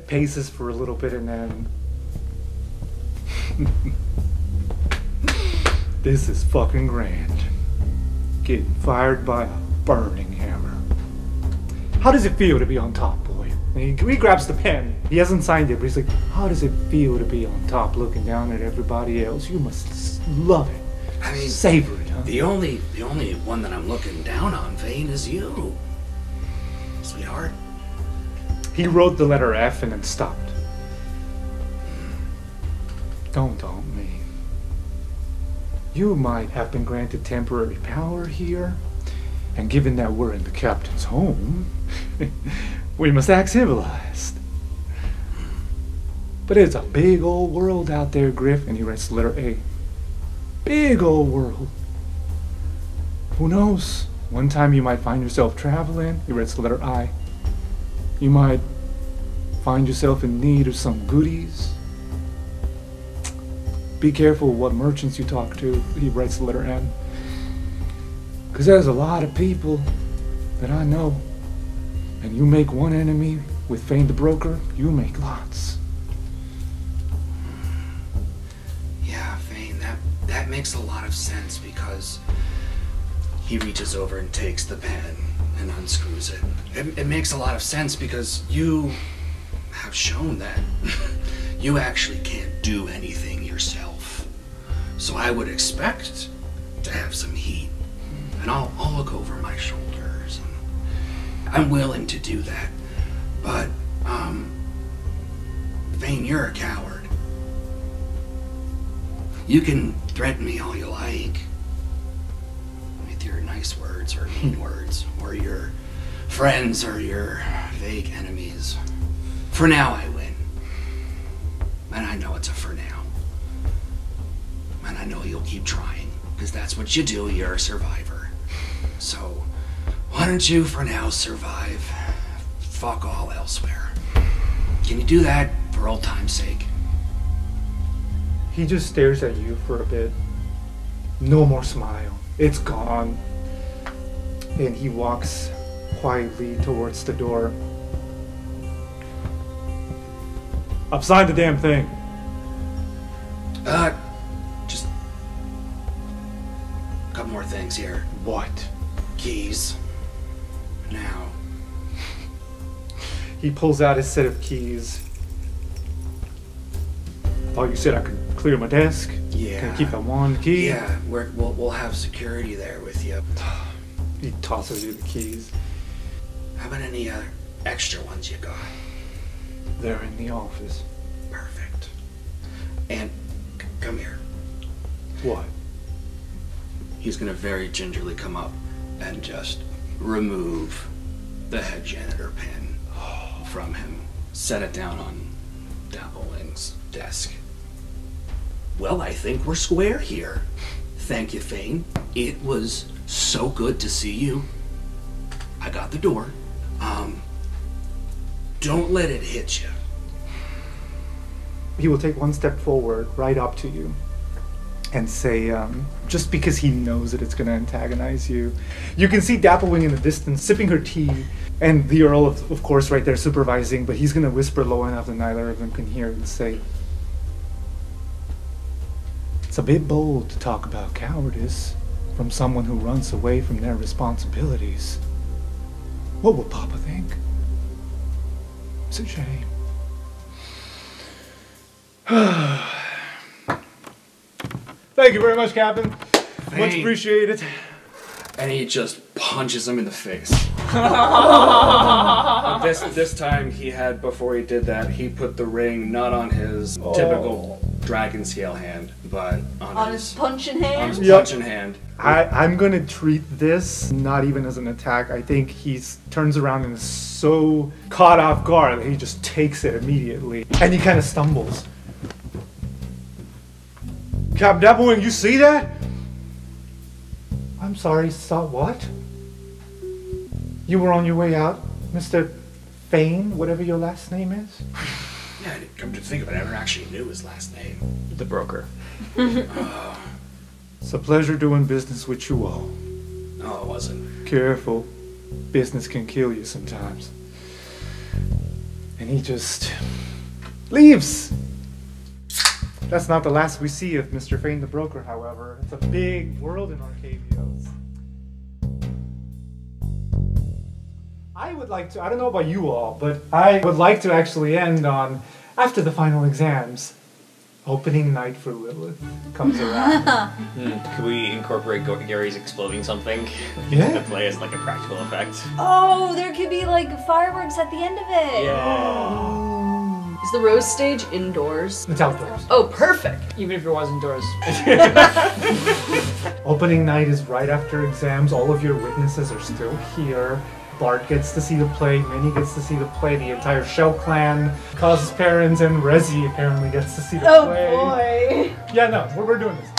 paces for a little bit and then... This is fucking grand. Getting fired by a burning hammer. How does it feel to be on top, boy? And he grabs the pen. He hasn't signed it, but he's like, how does it feel to be on top looking down at everybody else? You must love it. I mean, savor it, huh? The only one that I'm looking down on, Vane, is you. Sweetheart. He wrote the letter F and then stopped. Don't taunt me. You might have been granted temporary power here, and given that we're in the captain's home, we must act civilized. But it's a big old world out there, Griff, and he writes the letter A. Big old world. Who knows? One time you might find yourself traveling. He writes the letter I. You might find yourself in need of some goodies. Be careful what merchants you talk to. He writes the letter N. Because there's a lot of people that I know. And you make one enemy with Fane the Broker, you make lots. Yeah, Vane, that makes a lot of sense because he reaches over and takes the pen and unscrews it. It makes a lot of sense because you have shown that you actually can't do anything yourself. So I would expect to have some heat. And I'll look over my shoulders. And I'm willing to do that. But, Vane, you're a coward. You can threaten me all you like. With your nice words or mean words. Or your friends or your vague enemies. For now, I win. And I know it's a for now. And I know you'll keep trying. Because that's what you do, you're a survivor. So, why don't you, for now, survive? Fuck all elsewhere. Can you do that for old time's sake? He just stares at you for a bit. No more smile. It's gone. And he walks quietly towards the door. I've signed the damn thing. Just a couple more things here. What? Keys. Now. He pulls out his set of keys. I thought you said I could clear my desk. Yeah. Can I keep that one key? Yeah, we'll have security there with you. He tosses you the keys. How about any extra ones you got? They're in the office. Perfect. And come here. What? He's gonna very gingerly come up and just remove the head janitor pen from him. Set it down on Dapplewing's desk. Well, I think we're square here. Thank you, Fane. It was so good to see you. I got the door. Don't let it hit you. He will take one step forward, right up to you, and say, just because he knows that it's going to antagonize you. You can see Dapplewing in the distance, sipping her tea, and the Earl, of course, right there supervising, but he's going to whisper low enough that neither of them can hear and say, it's a bit bold to talk about cowardice from someone who runs away from their responsibilities. What will Papa think? It's a shame. Thank you very much, Captain. Much appreciated. And he just punches him in the face. This time he had, before he did that, he put the ring not on his typical dragon scale hand, but on his punching hand? On his punching hand. I'm gonna treat this not even as an attack. I think he turns around and is so caught off guard that he just takes it immediately. And he kind of stumbles. Captain Dapplewing, you see that? I'm sorry, saw what? You were on your way out, Mr. Fane, whatever your last name is? Yeah, come to think of it, I never actually knew his last name. The broker. It's a pleasure doing business with you all. No, it wasn't. Careful. Business can kill you sometimes. And he just leaves. That's not the last we see of Mr. Fane the Broker, however. It's a big world in Arcavios. I would like to, I don't know about you all, but I would like to actually end on, after the final exams, opening night for Lillith comes around. Could we incorporate Gary's exploding something Yeah. to play as like a practical effect? Oh, there could be like fireworks at the end of it. Yeah. Is the Rose stage indoors? It's outdoors. Oh, perfect. Even if it was indoors. Opening night is right after exams. All of your witnesses are still here. Bart gets to see the play, Minnie gets to see the play, the entire Shell clan, Cos's parents, and Rezi apparently gets to see the play. Oh boy. Yeah, no, we're doing this.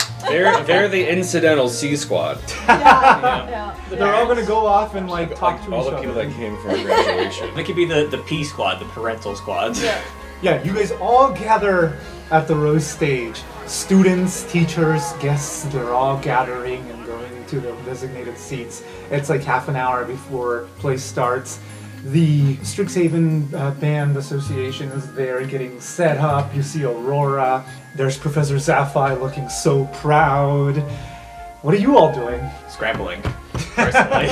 They're the incidental C squad. Yeah. They're all gonna go off and like talk to All each the people other. that came from graduation. It could be the P squad, the parental squad. Yeah. Yeah, you guys all gather at the Rose stage. Students, teachers, guests, they're all gathering and going to their designated seats. It's like half an hour before play starts. The Strixhaven Band Association is there getting set up. You see Aurora. There's Professor Zaphi looking so proud. What are you all doing? Scrambling, personally.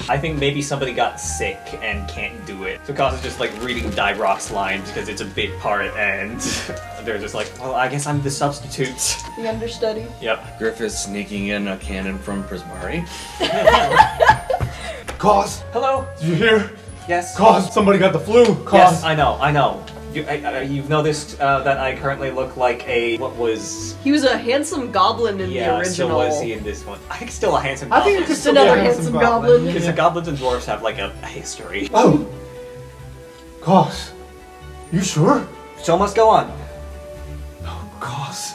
I think maybe somebody got sick and can't do it. So Cos is just like reading Dyrock's lines because it's a big part and they're just like, well, I guess I'm the substitute. The understudy. Yep. Griff is sneaking in a cannon from Prismari. Cos, Hello? did you hear? Yes? Cos, somebody got the flu. Cos. Yes, I know. You've noticed that I currently look like what was... He was a handsome goblin in the original. so was he in this one. I think still a handsome I goblin. think it's Just another handsome goblin. Because the goblins and dwarves have like a history. Oh! Cos, you sure? Show must go on. Cos.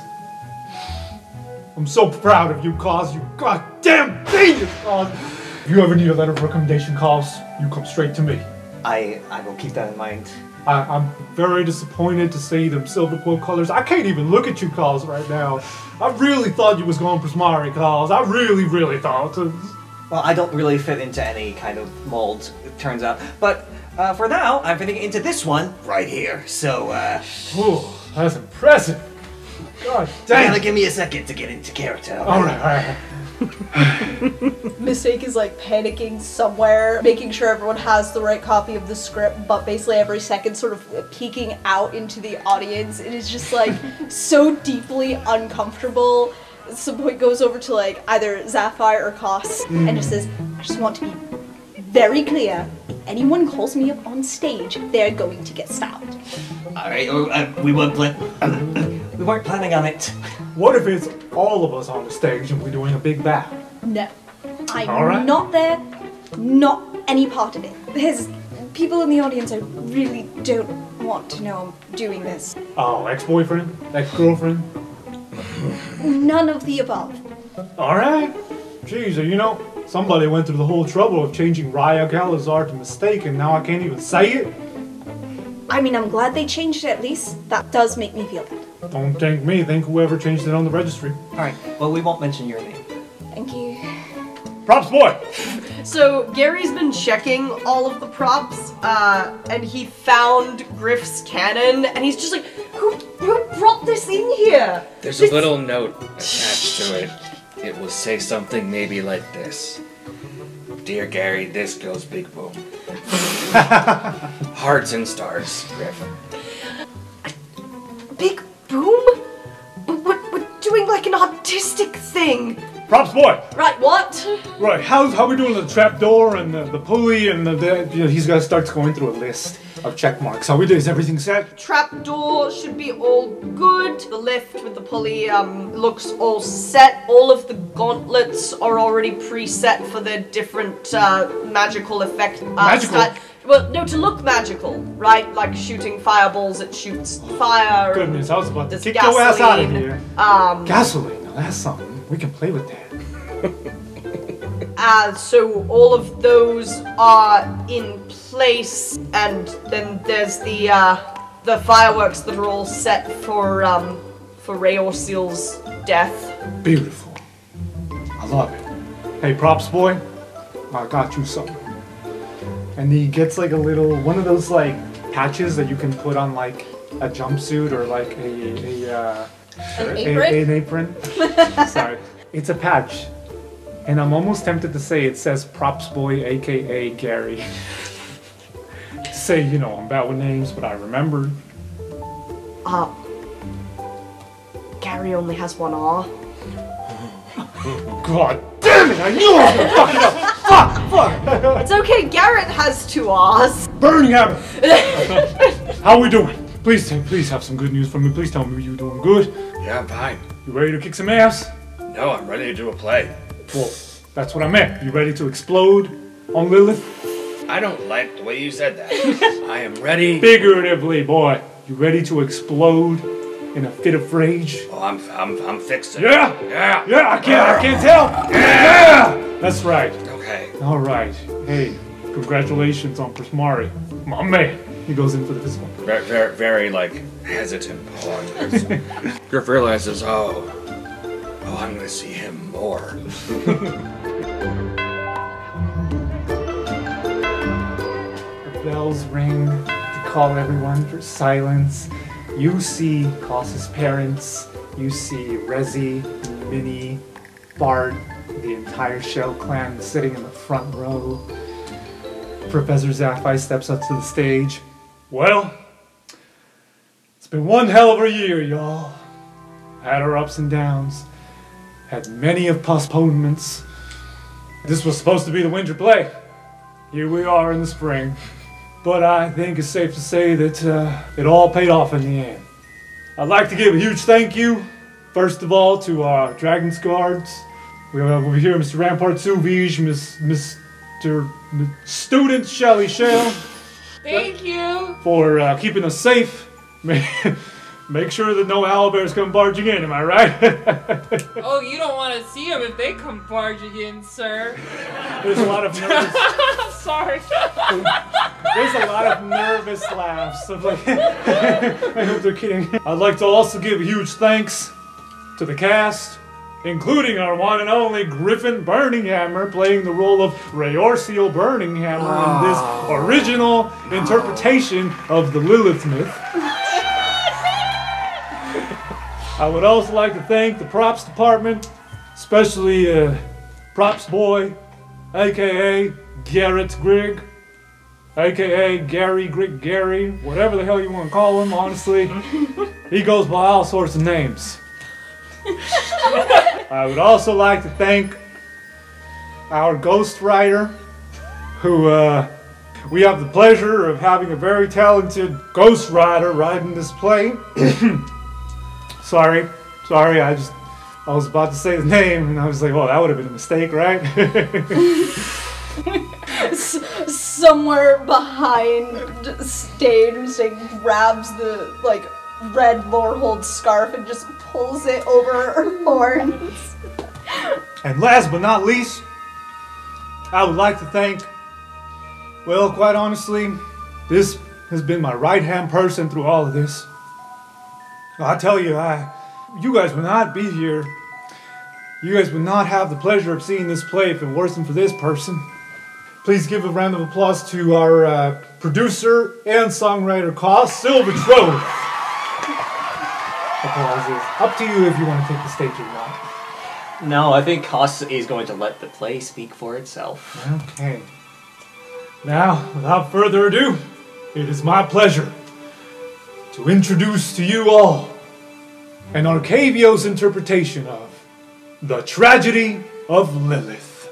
I'm so proud of you, Cos. You goddamn genius, Cos. If you ever need a letter of recommendation, Cos, you come straight to me. I will keep that in mind. I'm very disappointed to see them silver quill colors. I can't even look at you, Cos, right now. I really thought you was going Prismari, Cos. I really thought. Well, I don't really fit into any kind of mold, it turns out. But for now, I'm fitting into this one right here. So, Ooh, that's impressive. God damn. give me a second to get into character. All right. Mistake is like panicking somewhere, making sure everyone has the right copy of the script, but basically every second sort of peeking out into the audience. It is just like so deeply uncomfortable. At some point goes over to like either Zaphi or Cos and just says, I just want to be very clear. If anyone calls me up on stage, they're going to get stabbed. Alright, we weren't planning on it. What if it's all of us on the stage and we're doing a big battle? No. I'm All right. not there, not any part of it. There's people in the audience I really don't want to know I'm doing this. Oh, ex-boyfriend? Ex-girlfriend? None of the above. Alright. Jeez, you know, somebody went through the whole trouble of changing Raya Galazar to Mistake and now I can't even say it? I mean, I'm glad they changed it at least. That does make me feel bad. Don't thank me, thank whoever changed it on the registry. Alright, well, we won't mention your name. Thank you. Props boy! So Gary's been checking all of the props, and he found Griff's cannon, and he's just like, who brought this in here? There's a little note attached to it. It will say something maybe like this. Dear Gary, this goes big boom. Hearts and stars, Griff. Big boom? We're doing like an artistic thing. Props boy! Right, what? Right, how we doing the trapdoor and the pulley and he's got to start going through a list of check marks. How we do? Is everything set? Trapdoor should be all good. The lift with the pulley looks all set. All of the gauntlets are already preset for their different magical effect. Magical? Well, no, to look magical, right? Like shooting fireballs, it shoots fire. Goodness, I was about to There's kick your ass out of gasoline. here. Gasoline, now that's something. We can play with that. So all of those are in place, and then there's the the fireworks that are all set for Rayorseal's death. Beautiful. I love it. Hey, props boy, I got you something. And he gets like a little, one of those like patches that you can put on like a jumpsuit or like An apron? an apron. Sorry. It's a patch. And I'm almost tempted to say it says props boy, aka Gary. To say, you know, I'm bad with names, but I remembered. Gary only has one R. God damn it! I knew I was gonna fuck it up! Fuck! It's okay, Garrett has 2 R's. Burning hammer! How we doing? Please have some good news for me. Please tell me you're doing good. Yeah, I'm fine. You ready to kick some ass? No, I'm ready to do a play. Well, that's what I meant. You ready to explode on Lilith? I don't like the way you said that. I am ready. Figuratively, boy. You ready to explode in a fit of rage? Oh, I'm fixed. Yeah! Yeah! I can't tell! Yeah! That's right. Okay. All right. Hey, congratulations on Prismari. My man. He goes in for the physical. Very like, hesitant pause. Griff realizes, oh, I'm gonna see him more. The bells ring to call everyone for silence. You see Koss's parents. You see Rezi, Minnie, Bart, the entire Shell clan sitting in the front row. Professor Zaphi steps up to the stage. Well, it's been one hell of a year, y'all. Had our ups and downs. Had many of postponements. This was supposed to be the winter play. Here we are in the spring. But I think it's safe to say that it all paid off in the end. I'd like to give a huge thank you, first of all, to our Dragon's Guards. We have over here Mr. Rampart Suvige, Mr. Student Shelly Shell. Thank you. For keeping us safe. Make ssure that no owlbears come barging in, am I right? Oh, you don't want to see them if they come barging in, sir. There's a lot of nervous... Sorry. There's a lot of nervous laughs. Of like, I hope they're kidding. I'd like to also give huge thanks to the cast, including our one and only Griffin Burninghammer playing the role of Rayorseal Burninghammer in this original interpretation of the Lilith myth. I would also like to thank the props department, especially props boy, aka Garrett Grigg, aka Gary Grigg Gary, whatever the hell you want to call him, honestly. He goes by all sorts of names. I would also like to thank our ghostwriter, who we have the pleasure of having a very talented ghostwriter writing this play. Sorry, I was about to say the name and I was like, well, that would have been a mistake, right? Somewhere behind stage, Mistake grabs the like red Lorehold scarf and just pulls it over her horns. And last but not least, I would like to thank, well, quite honestly, this has been my right-hand person through all of this. I tell you, you guys would not be here. You guys would not have the pleasure of seeing this play if it wasn't for this person. Please give a round of applause to our producer and songwriter, Koss Silvertrove. Applause is up to you if you want to take the stage or not. No, I think Koss is going to let the play speak for itself. Okay. Now, without further ado, it is my pleasure to introduce to you all an Arcavios interpretation of The Tragedy of Lillith.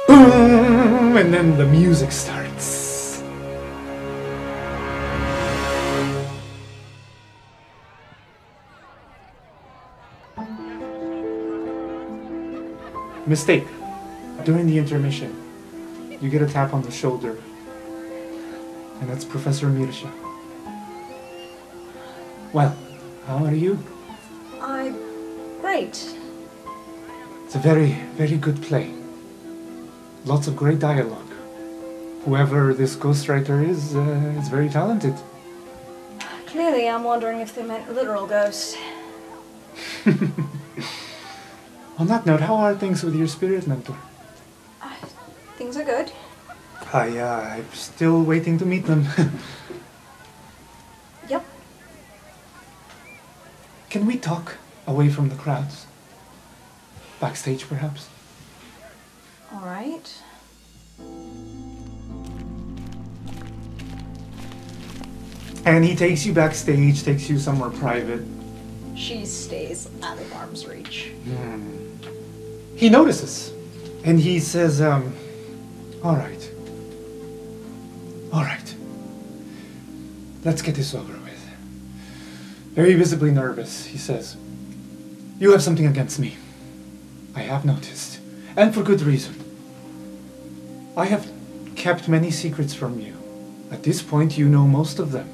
Boom! And then the music starts. Mistake. During the intermission, you get a tap on the shoulder. And that's Professor Mirsha. Well, how are you? I'm great. It's a very, very good play. Lots of great dialogue. Whoever this ghostwriter is very talented. Clearly, I'm wondering if they meant literal ghosts. On that note, how are things with your spirit mentor? Things are good. I'm still waiting to meet them. Yep. Can we talk away from the crowds? Backstage, perhaps? All right. And he takes you backstage, takes you somewhere private. She stays out of arm's reach. He notices. And he says, all right. All right. Let's get this over with. Very visibly nervous, he says, you have something against me. I have noticed. And for good reason. I have kept many secrets from you. At this point, you know most of them.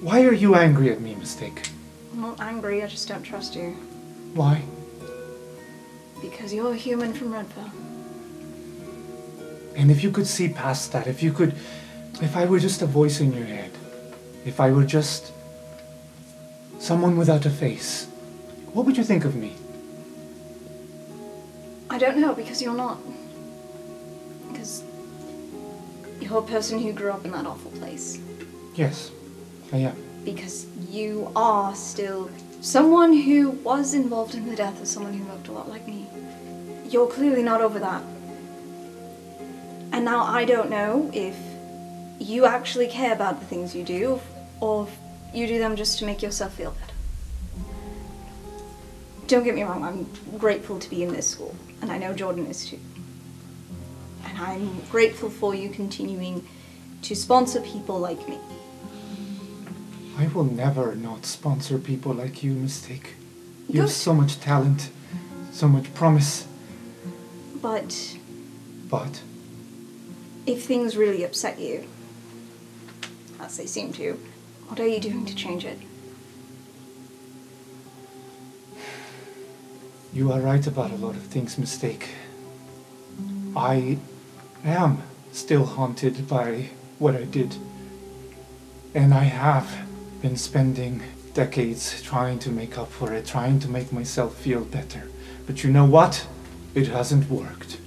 Why are you angry at me, Mistake? I'm not angry, I just don't trust you. Why? Because you're a human from Redfell. And if you could see past that, if I were just a voice in your head, if I were just someone without a face, what would you think of me? I don't know, because you're not. Because you're a person who grew up in that awful place. Yes, I am. Because you are still someone who was involved in the death of someone who looked a lot like me. You're clearly not over that. And now I don't know if you actually care about the things you do, or if you do them just to make yourself feel better. Don't get me wrong, I'm grateful to be in this school, and I know Jordan is too. And I'm grateful for you continuing to sponsor people like me. I will never not sponsor people like you, Mistake. You have Good. so much talent, so much promise. But But if things really upset you, as they seem to, what are you doing to change it? you are right about a lot of things, Mistake. I am still haunted by what I did. And I have been spending decades trying to make up for it, trying to make myself feel better. But you know what? It hasn't worked.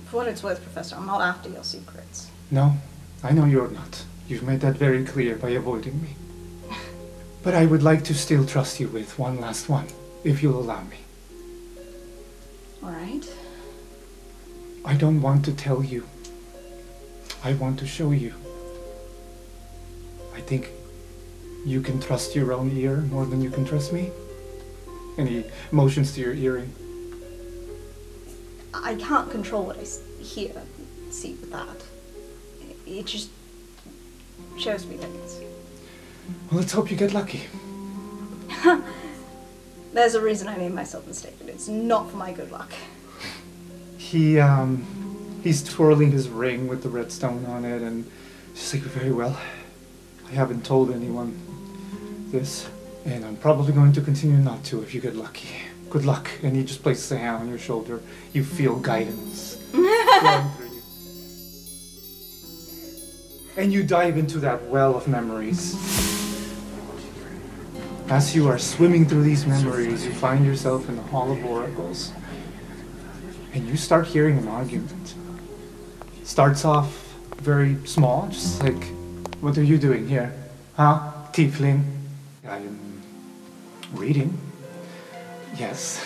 For what it's worth, Professor, I'm not after your secrets. No, I know you're not. You've made that very clear by avoiding me. But I would like to still trust you with one last one, if you'll allow me. All right. I don't want to tell you. I want to show you. I think you can trust your own ear more than you can trust me. And he motions to your earring. I can't control what I hear, see with that. It just shows me things. Well, let's hope you get lucky. There's a reason I named myself Mistaken. It's not for my good luck. He's twirling his ring with the red stone on it, and she's like, very well. I haven't told anyone this, and I'm probably going to continue not to if you get lucky. Good luck. And he just places a hand on your shoulder. You feel guidance flowing through you. And you dive into that well of memories. As you are swimming through these memories, you find yourself in the Hall of Oracles. And you start hearing an argument. Starts off very small, just like, what are you doing here? Huh? Tiefling? I am reading. Yes.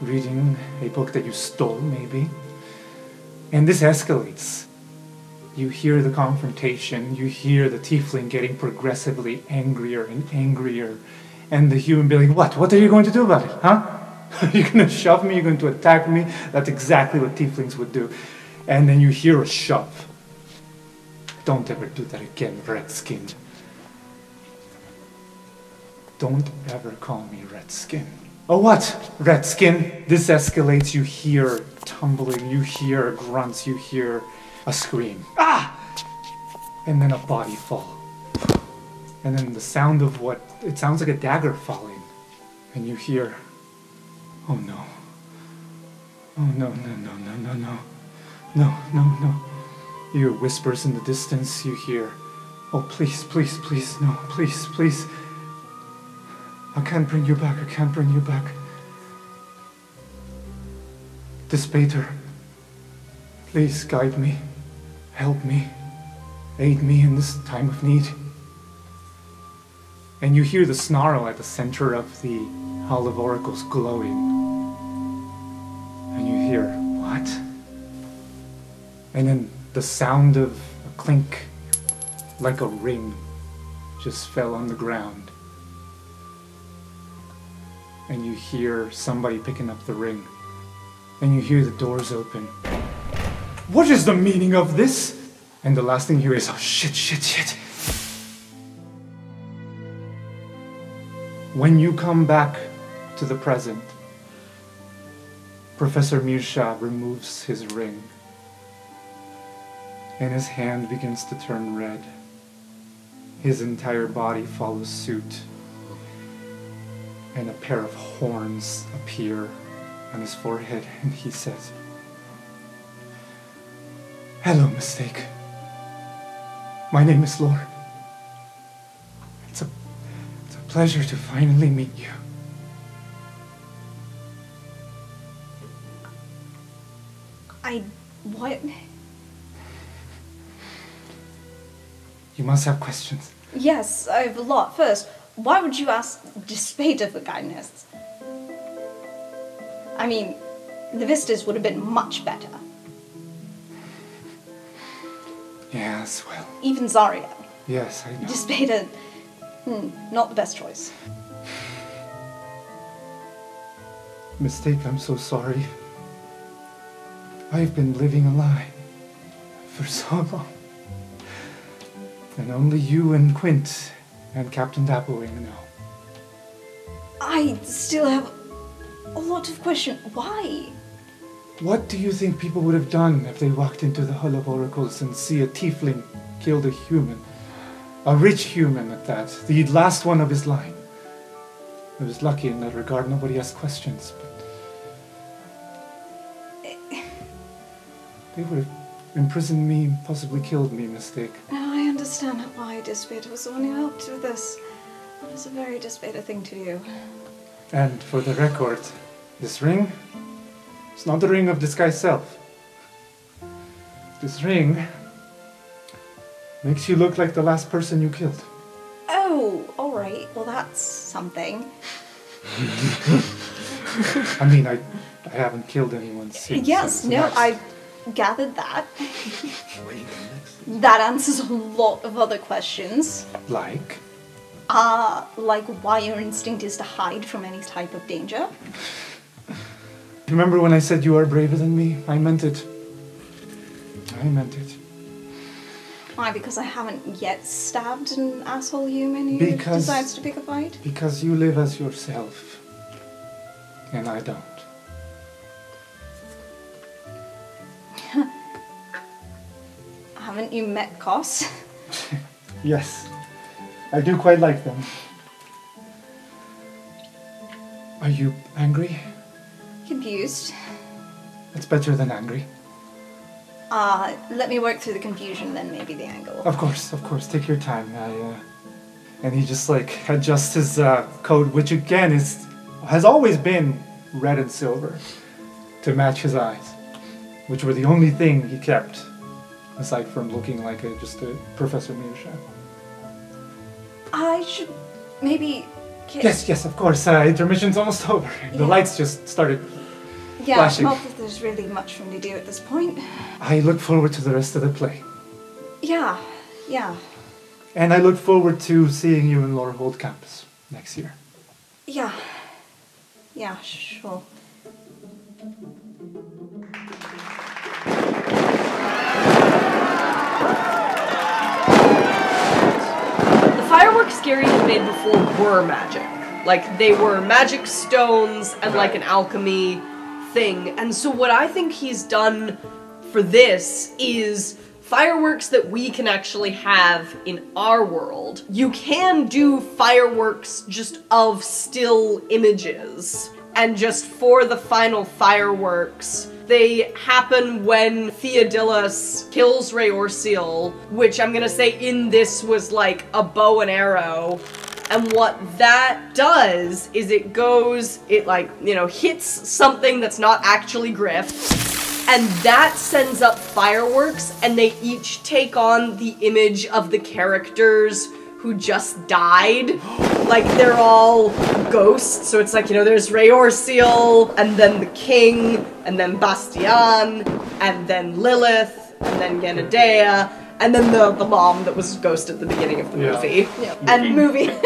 Reading a book that you stole, maybe. And this escalates. You hear the confrontation, you hear the tiefling getting progressively angrier and angrier, and the human being like, what? What are you going to do about it, huh? You're going to shove me? You're going to attack me? That's exactly what tieflings would do. And then you hear a shove. Don't ever do that again, Redskin. Don't ever call me Redskin. Oh, what? Redskin? This escalates. You hear tumbling, you hear grunts, you hear a scream. Ah! And then a body fall. And then the sound of what, it sounds like a dagger falling. And you hear, oh no. Oh no, no, no, no, no, no. No, no, no. You hear whispers in the distance. You hear, "Oh, please, please, please, no, please, please. I can't bring you back, I can't bring you back. Despater, please guide me, help me, aid me in this time of need." And you hear the snarl at the center of the Hall of Oracles glowing. And you hear, "What?" And then the sound of a clink, like a ring, just fell on the ground. And you hear somebody picking up the ring. And you hear the doors open. "What is the meaning of this?" And the last thing you hear is, "Oh, shit, shit, shit." When you come back to the present, Professor Mirsha removes his ring, and his hand begins to turn red. His entire body follows suit, and a pair of horns appear on his forehead, and he says, "Hello, Mistake. My name is Lore. It's a pleasure to finally meet you." What? You must have questions. Yes, I have a lot. First, why would you ask Despater for guidance? I mean, the Vistas would have been much better. Yes, well. Even Zarya. Yes, I know. Despater, not the best choice. Mistake, I'm so sorry. I've been living a lie for so long. And only you and Quint and Captain Dapplewing know. I still have a lot of questions. Why? What do you think people would have done if they walked into the Hall of Oracles and see a tiefling killed a human? A rich human at that, the last one of his line. I was lucky in that regard, nobody asked questions, but they would have imprisoned me, possibly killed me, Mistake. Now I understand why Despater was the one who helped with this. That was a very Despater thing to do. And for the record, this ring, it's not the ring of this guy's self. This ring makes you look like the last person you killed. Oh, alright. Well, that's something. I mean, I haven't killed anyone since. Yes, no, I gathered that. That answers a lot of other questions. Like? Like why your instinct is to hide from any type of danger. Remember when I said you are braver than me? I meant it. I meant it. Why? Because I haven't yet stabbed an asshole human who decides to pick a fight? Because you live as yourself. And I don't. Haven't you met Kos? Yes. I do quite like them. Are you angry? Confused. It's better than angry. Let me work through the confusion, then maybe the anger. Of course. Take your time. And he just adjusts his coat, which again has always been red and silver, to match his eyes, which were the only thing he kept, aside from looking like just a Professor Mirsha. I should maybe... Yes, of course. Intermission's almost over. The lights just started flashing. Not that there's really much for me to do at this point. I look forward to the rest of the play. Yeah. And I look forward to seeing you in Lorehold campus next year. Yeah, sure. The fireworks Gary had made before were magic. Like, they were magic stones and like an alchemy thing. And so what I think he's done for this is fireworks that we can actually have in our world. You can do fireworks just of still images and just for the final fireworks, they happen when Theodilus kills Reorseal, which I'm gonna say in this was like a bow and arrow. And what that does is it hits something that's not actually Griff, and that sends up fireworks, and they each take on the image of the characters who just died. Like, they're all ghosts, so it's like, there's Reorseal, and then the king, and then Bastian, and then Lilith, and then Genedea, and then the mom that was ghost at the beginning of the movie. Yeah. And movie. The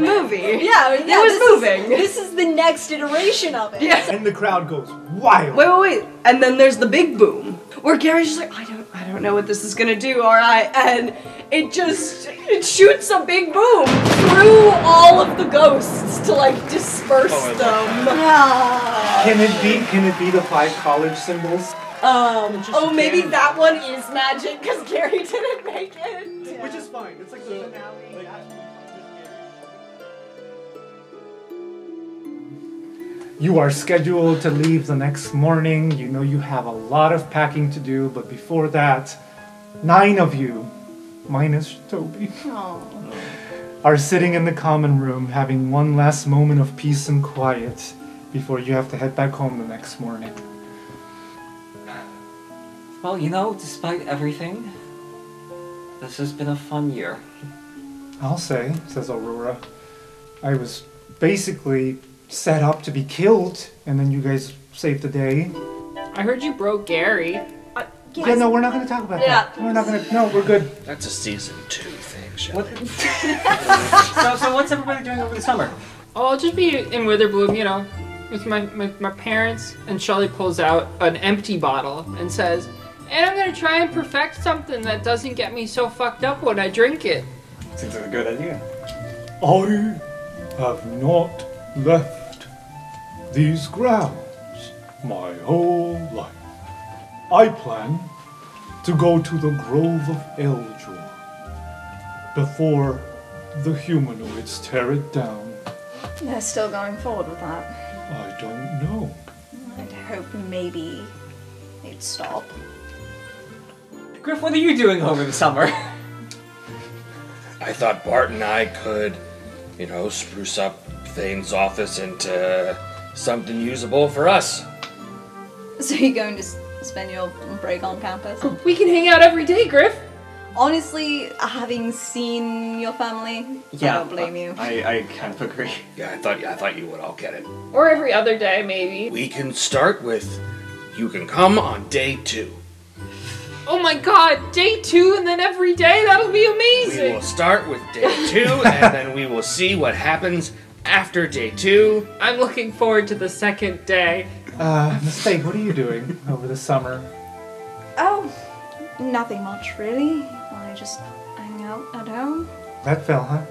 movie. Yeah, it was moving. This is the next iteration of it. Yeah. And the crowd goes wild. Wait. And then there's the big boom, where Gary's just like, I don't know what this is gonna do, alright? And it shoots a big boom through all of the ghosts to disperse them. Can it be the 5 college symbols? Maybe that one is magic because Gary didn't make it. Yeah. Which is fine. It's like the finale. You are scheduled to leave the next morning. You know you have a lot of packing to do, but before that, 9 of you, minus Toby, are sitting in the common room having one last moment of peace and quiet before you have to head back home the next morning. Well, despite everything, this has been a fun year. I'll say, says Aurora. I was basically set up to be killed, and then you guys saved the day. I heard you broke Gary. Yeah, no, we're not going to talk about that. We're not going to. No, we're good. That's a season 2 thing, Shelly. So what's everybody doing over the summer? Oh, I'll just be in Witherbloom, with my parents. And Shelly pulls out an empty bottle and says, and I'm gonna try and perfect something that doesn't get me so fucked up when I drink it. Seems like a good idea. I have not left these grounds my whole life. I plan to go to the Grove of Eldror before the humanoids tear it down. They're still going forward with that. I don't know. I'd hope maybe they'd stop. Griff, what are you doing over the summer? I thought Bart and I could, spruce up Thane's office into something usable for us. So you're going to spend your break on campus? We can hang out every day, Griff. Honestly, having seen your family, I don't blame you. I kind of agree. Yeah, I thought you would all get it. Or every other day, maybe. We can start with, you can come on day 2. Oh my god, day 2 and then every day? That'll be amazing! We will start with day 2, and then we will see what happens after day 2. I'm looking forward to the second day. Mistake, what are you doing over the summer? Oh, nothing much, really. I just hang out at home. That fell, huh?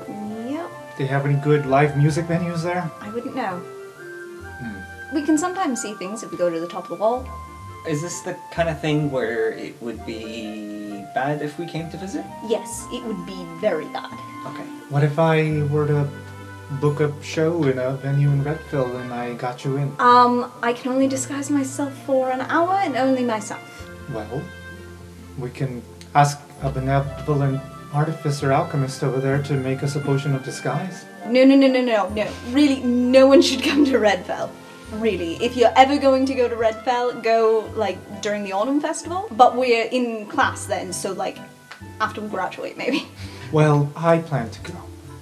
Yep. Do you have any good live music venues there? I wouldn't know. We can sometimes see things if we go to the top of the wall. Is this the kind of thing where it would be bad if we came to visit? Yes, it would be very bad. Okay. What if I were to book a show in a venue in Redfield and I got you in? I can only disguise myself for an hour and only myself. Well, we can ask a benevolent artificer alchemist over there to make us a potion of disguise. No. Really, no one should come to Redfell. Really. If you're ever going to go to Redfell, go, during the autumn festival. But we're in class then, so, after we graduate, maybe. Well, I plan to go.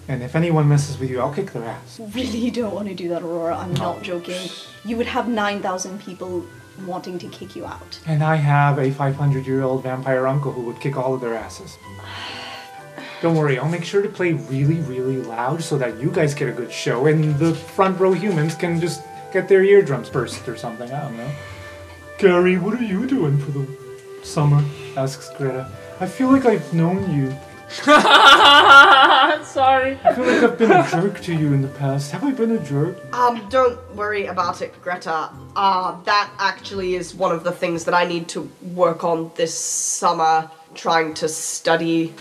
And if anyone messes with you, I'll kick their ass. Really, you don't want to do that, Aurora. I'm not joking. You would have 9,000 people wanting to kick you out. And I have a 500-year-old vampire uncle who would kick all of their asses. Don't worry, I'll make sure to play really, really loud so that you guys get a good show and the front row humans can just get their eardrums burst or something, I don't know. Gary, what are you doing for the summer? Asks Greta. I feel like I've known you. Sorry. I feel like I've been a jerk to you in the past. Have I been a jerk? Don't worry about it, Greta. That actually is one of the things that I need to work on this summer, trying to study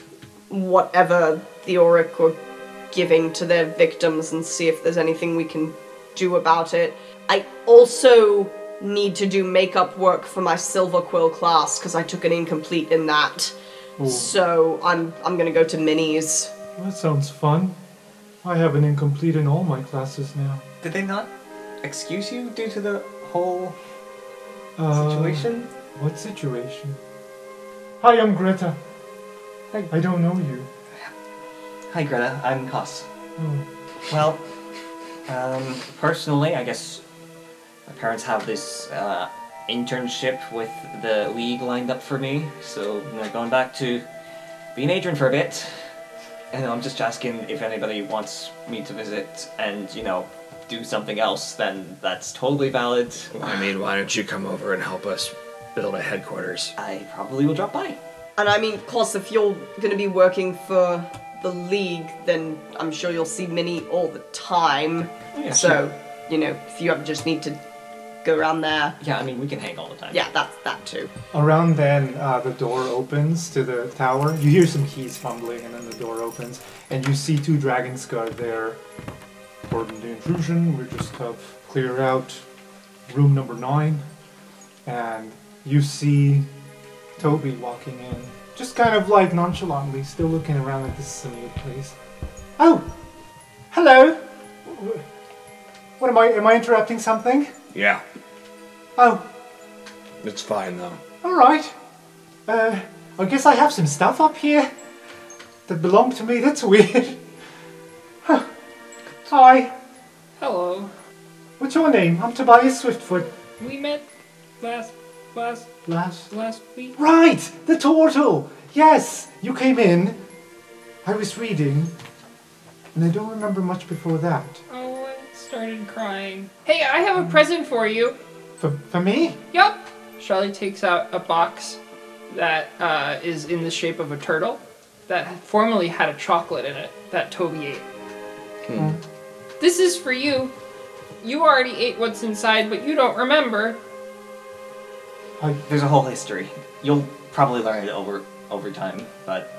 whatever Theoric or giving to their victims and see if there's anything we can do about it. I also need to do makeup work for my Silver Quill class because I took an incomplete in that. Ooh. So I'm gonna go to Minnie's. That sounds fun. I have an incomplete in all my classes now. Did they not excuse you due to the whole situation? What situation? Hi, I'm Greta. Hi. I don't know you. Hi, Greta. I'm Cos. Oh. Well, personally, I guess my parents have this internship with the League lined up for me, so I'm going back to be an agent for a bit. And I'm just asking if anybody wants me to visit and, do something else, then that's totally valid. I mean, why don't you come over and help us build a headquarters? I probably will drop by. And I mean, of course, if you're gonna be working for the League, then I'm sure you'll see Minnie all the time. Yeah, so, if you ever just need to go around there. Yeah, I mean, we can hang all the time. Yeah, that's that too. Around then, the door opens to the tower. You hear some keys fumbling, and then the door opens, and you see 2 dragons guard there. Pardon the intrusion. We just have clear out room number 9, and you see Toby walking in, just kind of like nonchalantly, still looking around like this is a new place. Oh, hello. What am I interrupting something? Yeah, Oh, it's fine though. all right. I guess I have some stuff up here that belong to me. That's weird. Huh. Hi. Hello. What's your name? I'm Tobias Swiftfoot. We met last week. Right, the turtle. Yes, you came in. I was reading, and I don't remember much before that. Oh, I started crying. Hey, I have a present for you. For me? Yup. Charlie takes out a box that is in the shape of a turtle that formerly had a chocolate in it that Toby ate. This is for you. You already ate what's inside, but you don't remember. There's a whole history. You'll probably learn it over time, but...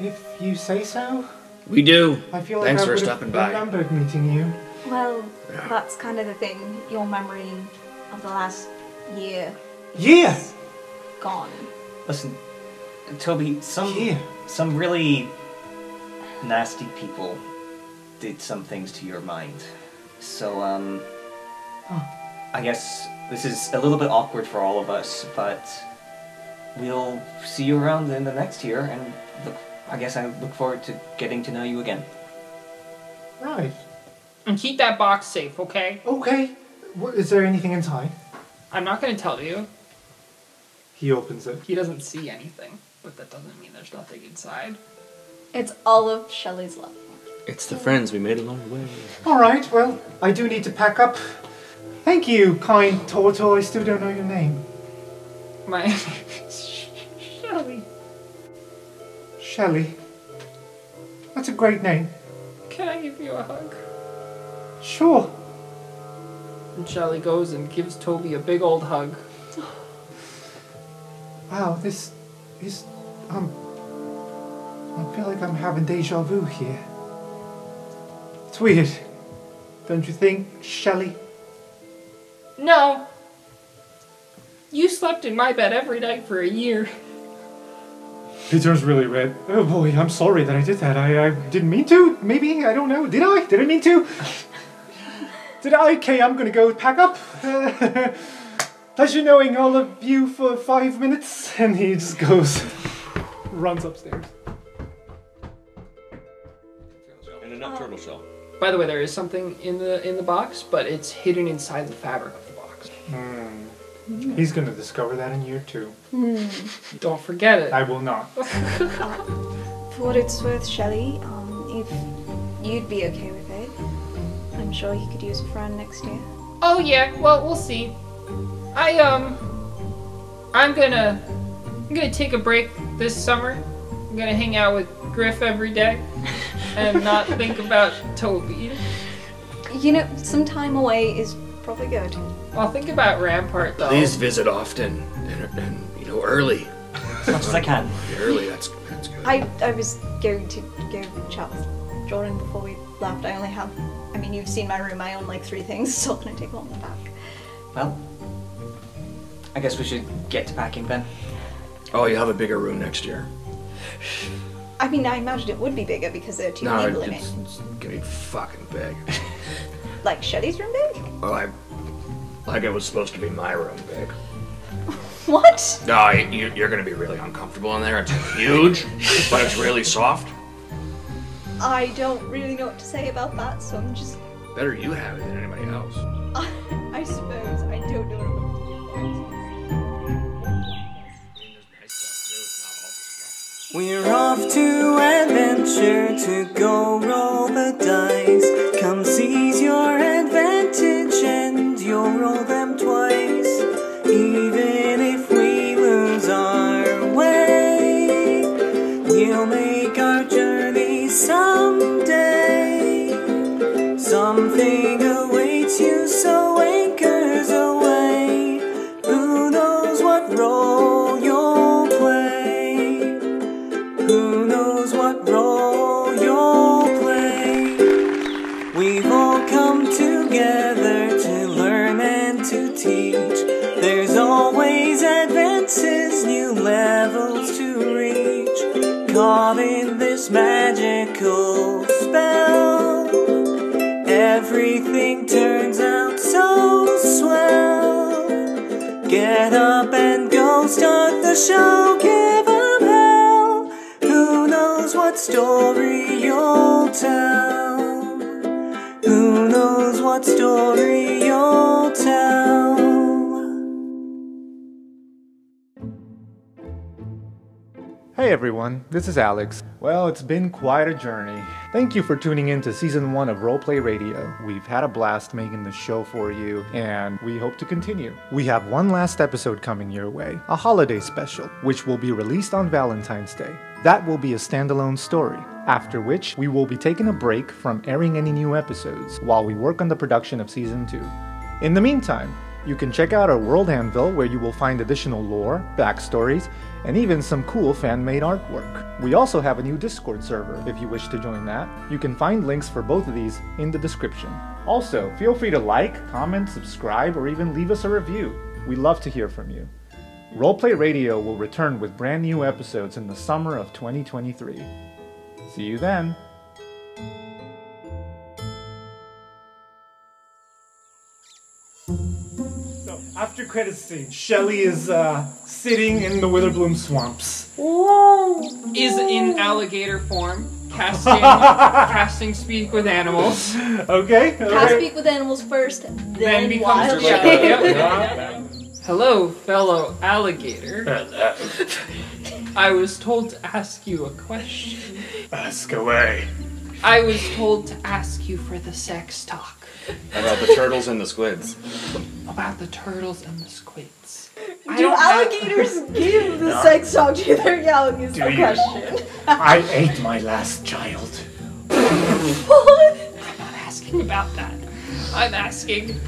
If you say so. We do. I feel Thanks like I for would stopping have by. remembered meeting you. Well, that's kind of the thing. Your memory of the last year Yeah. gone. Listen, Toby, Yeah. some really nasty people did some things to your mind. So, I guess this is a little bit awkward for all of us, but we'll see you around in the next year, and I guess I look forward to getting to know you again. Right. And keep that box safe, okay? Okay. Is there anything inside? I'm not going to tell you. He opens it. He doesn't see anything, but that doesn't mean there's nothing inside. It's all of Shelley's love. It's the friends we made along the way. All right. Well, I do need to pack up. Thank you, kind turtle. I still don't know your name. My name is Shelly. Shelley. That's a great name. Can I give you a hug? Sure. And Shelly goes and gives Toby a big old hug. Wow, this is... I feel like I'm having deja vu here. It's weird. Don't you think, Shelley? No. You slept in my bed every night for a year. He turns really red. Oh boy, I'm sorry that I did that. I didn't mean to. Maybe, I don't know. Did I? Did I mean to? Did I? Okay, I'm gonna go pack up. Pleasure knowing all of you for 5 minutes. And he just goes, runs upstairs. And a nut turtle shell. By the way, there is something in the box, but it's hidden inside the fabric of the box. He's gonna discover that in year 2. Don't forget it. I will not. For what it's worth, Shelley, if you'd be okay with it, I'm sure you could use a friend next year. Oh yeah, well we'll see. I'm gonna take a break this summer. I'm gonna hang out with Griff every day and not think about Toby. You know, some time away is probably good. I'll think about Rampart though. Please visit often and early. As much as I can. Early, that's good. I was going to go chat with Jordan before we left. I only have, I mean, you've seen my room. I own like 3 things. It's all gonna take long to pack. Well, I guess we should get to packing then. Oh, you have a bigger room next year. I mean, I imagined it would be bigger because there are 2 No, people in it. it's gonna be fucking big. Like Shelly's room big? Well, like it was supposed to be my room big. What? No, you're gonna be really uncomfortable in there. It's huge, but it's really soft. I don't really know what to say about that, so I'm just... Better you have it than anybody else. I suppose. I don't know what I'm We're off to adventure to go roll the dice. Come seize your advantage and you'll roll them twice. Even if we lose our way, we'll make our journey someday. Something awaits you, so anchors away. Who knows what role you'll play? Who knows what role you'll play? We've all come together to learn and to teach. There's always advances, new levels to reach. Caught in this magical spell, everything turns out so swell. Get up and go, start the show, give 'em hell. Who knows what story you'll tell? Who knows what story you'll tell? Hey everyone, this is Alex. Well, it's been quite a journey. Thank you for tuning in to Season 1 of Roleplay Radio. We've had a blast making this show for you, and we hope to continue. We have one last episode coming your way, a holiday special, which will be released on Valentine's Day. That will be a standalone story, after which we will be taking a break from airing any new episodes while we work on the production of Season 2. In the meantime, you can check out our World Anvil where you will find additional lore, backstories, and even some cool fan-made artwork. We also have a new Discord server if you wish to join that. You can find links for both of these in the description. Also, feel free to like, comment, subscribe, or even leave us a review. We love to hear from you. Roleplay Radio will return with brand new episodes in the summer of 2023. See you then! So, after credits scene, Shelly is sitting in the Witherbloom swamps. Whoa! Is in alligator form, casting speak with animals. Okay. Cast speak with animals first, then becomes wild. Yep. Hello, fellow alligator. I was told to ask you a question. Ask away. I was told to ask you for the sex talk. About the turtles and the squids. About the turtles and the squids. Do alligators give the sex talk to their young is the question. I ate my last child. What? I'm not asking about that. I'm asking,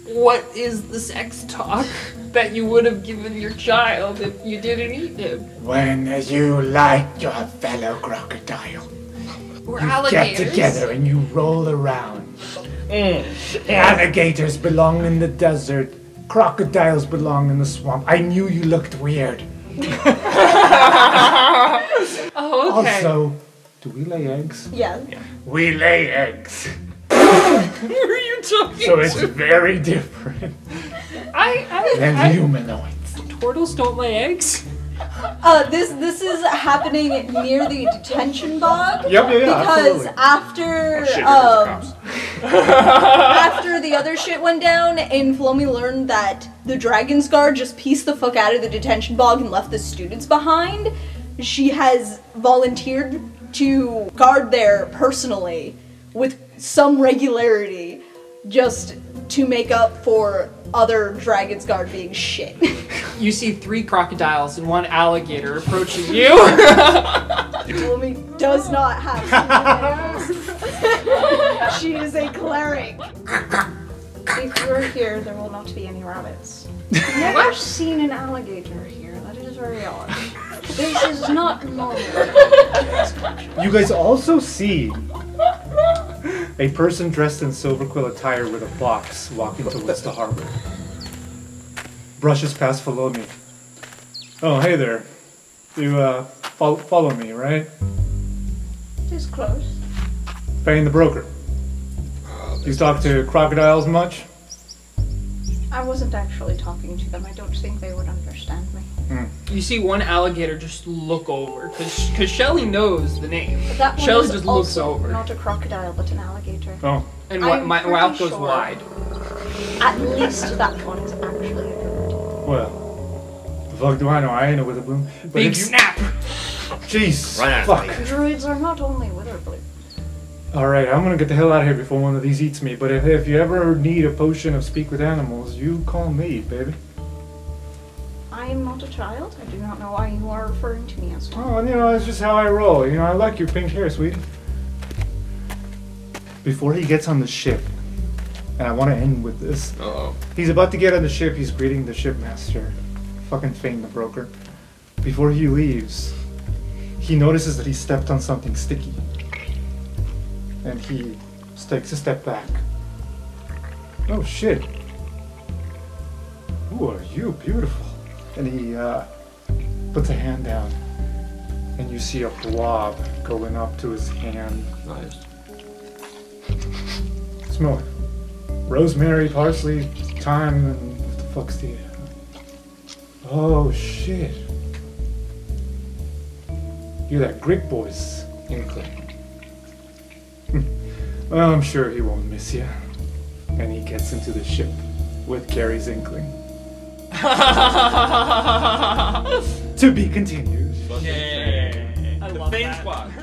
what is the sex talk that you would have given your child if you didn't eat him? When you like your fellow crocodile, We're you alligators. get together and you roll around. Alligators belong in the desert. Crocodiles belong in the swamp. I knew you looked weird. Oh, okay. Also, do we lay eggs? Yeah. We lay eggs. Who are you talking So it's to? very different than I humanoids. turtles don't lay eggs? This is happening near the detention bog. Yep, yeah, Because absolutely. after Shit, here comes the cops. after the other shit went down, and Flomi learned that the Dragon's Guard just pieced the fuck out of the detention bog and left the students behind, she has volunteered to guard there personally with some regularity, just to make up for other Dragon's Guard being shit. You see 3 crocodiles and 1 alligator approaching you. Flomi does not have superpowers. She is a cleric. If you're here, there will not be any rabbits. I've never seen an alligator here. That is very odd. This is not normal. You guys also see a person dressed in silver quill attire with a box walking towards the harbor. Brushes past below me. Oh, hey there. You follow me, right? It's close. Fane the broker. You talk to crocodiles much? I wasn't actually talking to them. I don't think they would understand me. You see one alligator just look over, because Shelly knows the name. But that one Shelly is just looks also over. not a crocodile, but an alligator. Oh. And I'm my pretty mouth goes sure. wide. At least that one is actually a bird. Well, the fuck do I know? I ain't a witherbloom. But Big if you... snap! Jeez, Right on, fuck. buddy. Druids are not only witherbloom. Alright, I'm gonna get the hell out of here before one of these eats me, but if you ever need a potion of speak with animals, you call me, baby. I am not a child. I do not know why you are referring to me as one. Oh, you know, that's just how I roll. You know, I like your pink hair, sweetie. Before he gets on the ship, and I want to end with this. Uh-oh. He's about to get on the ship, he's greeting the shipmaster. Fucking Fane the broker. Before he leaves, he notices that he stepped on something sticky. And he takes a step back. Oh shit. Who are you? Beautiful. And he puts a hand down. And you see a blob going up to his hand. Nice. Smell it. Rosemary, parsley, thyme, and what the fuck's the... Oh shit. You're that Greek boy's inkling. Well, I'm sure he won't miss you. And he gets into the ship with Carrie's inkling. To be continued. Yay! I love Fane that. Squad.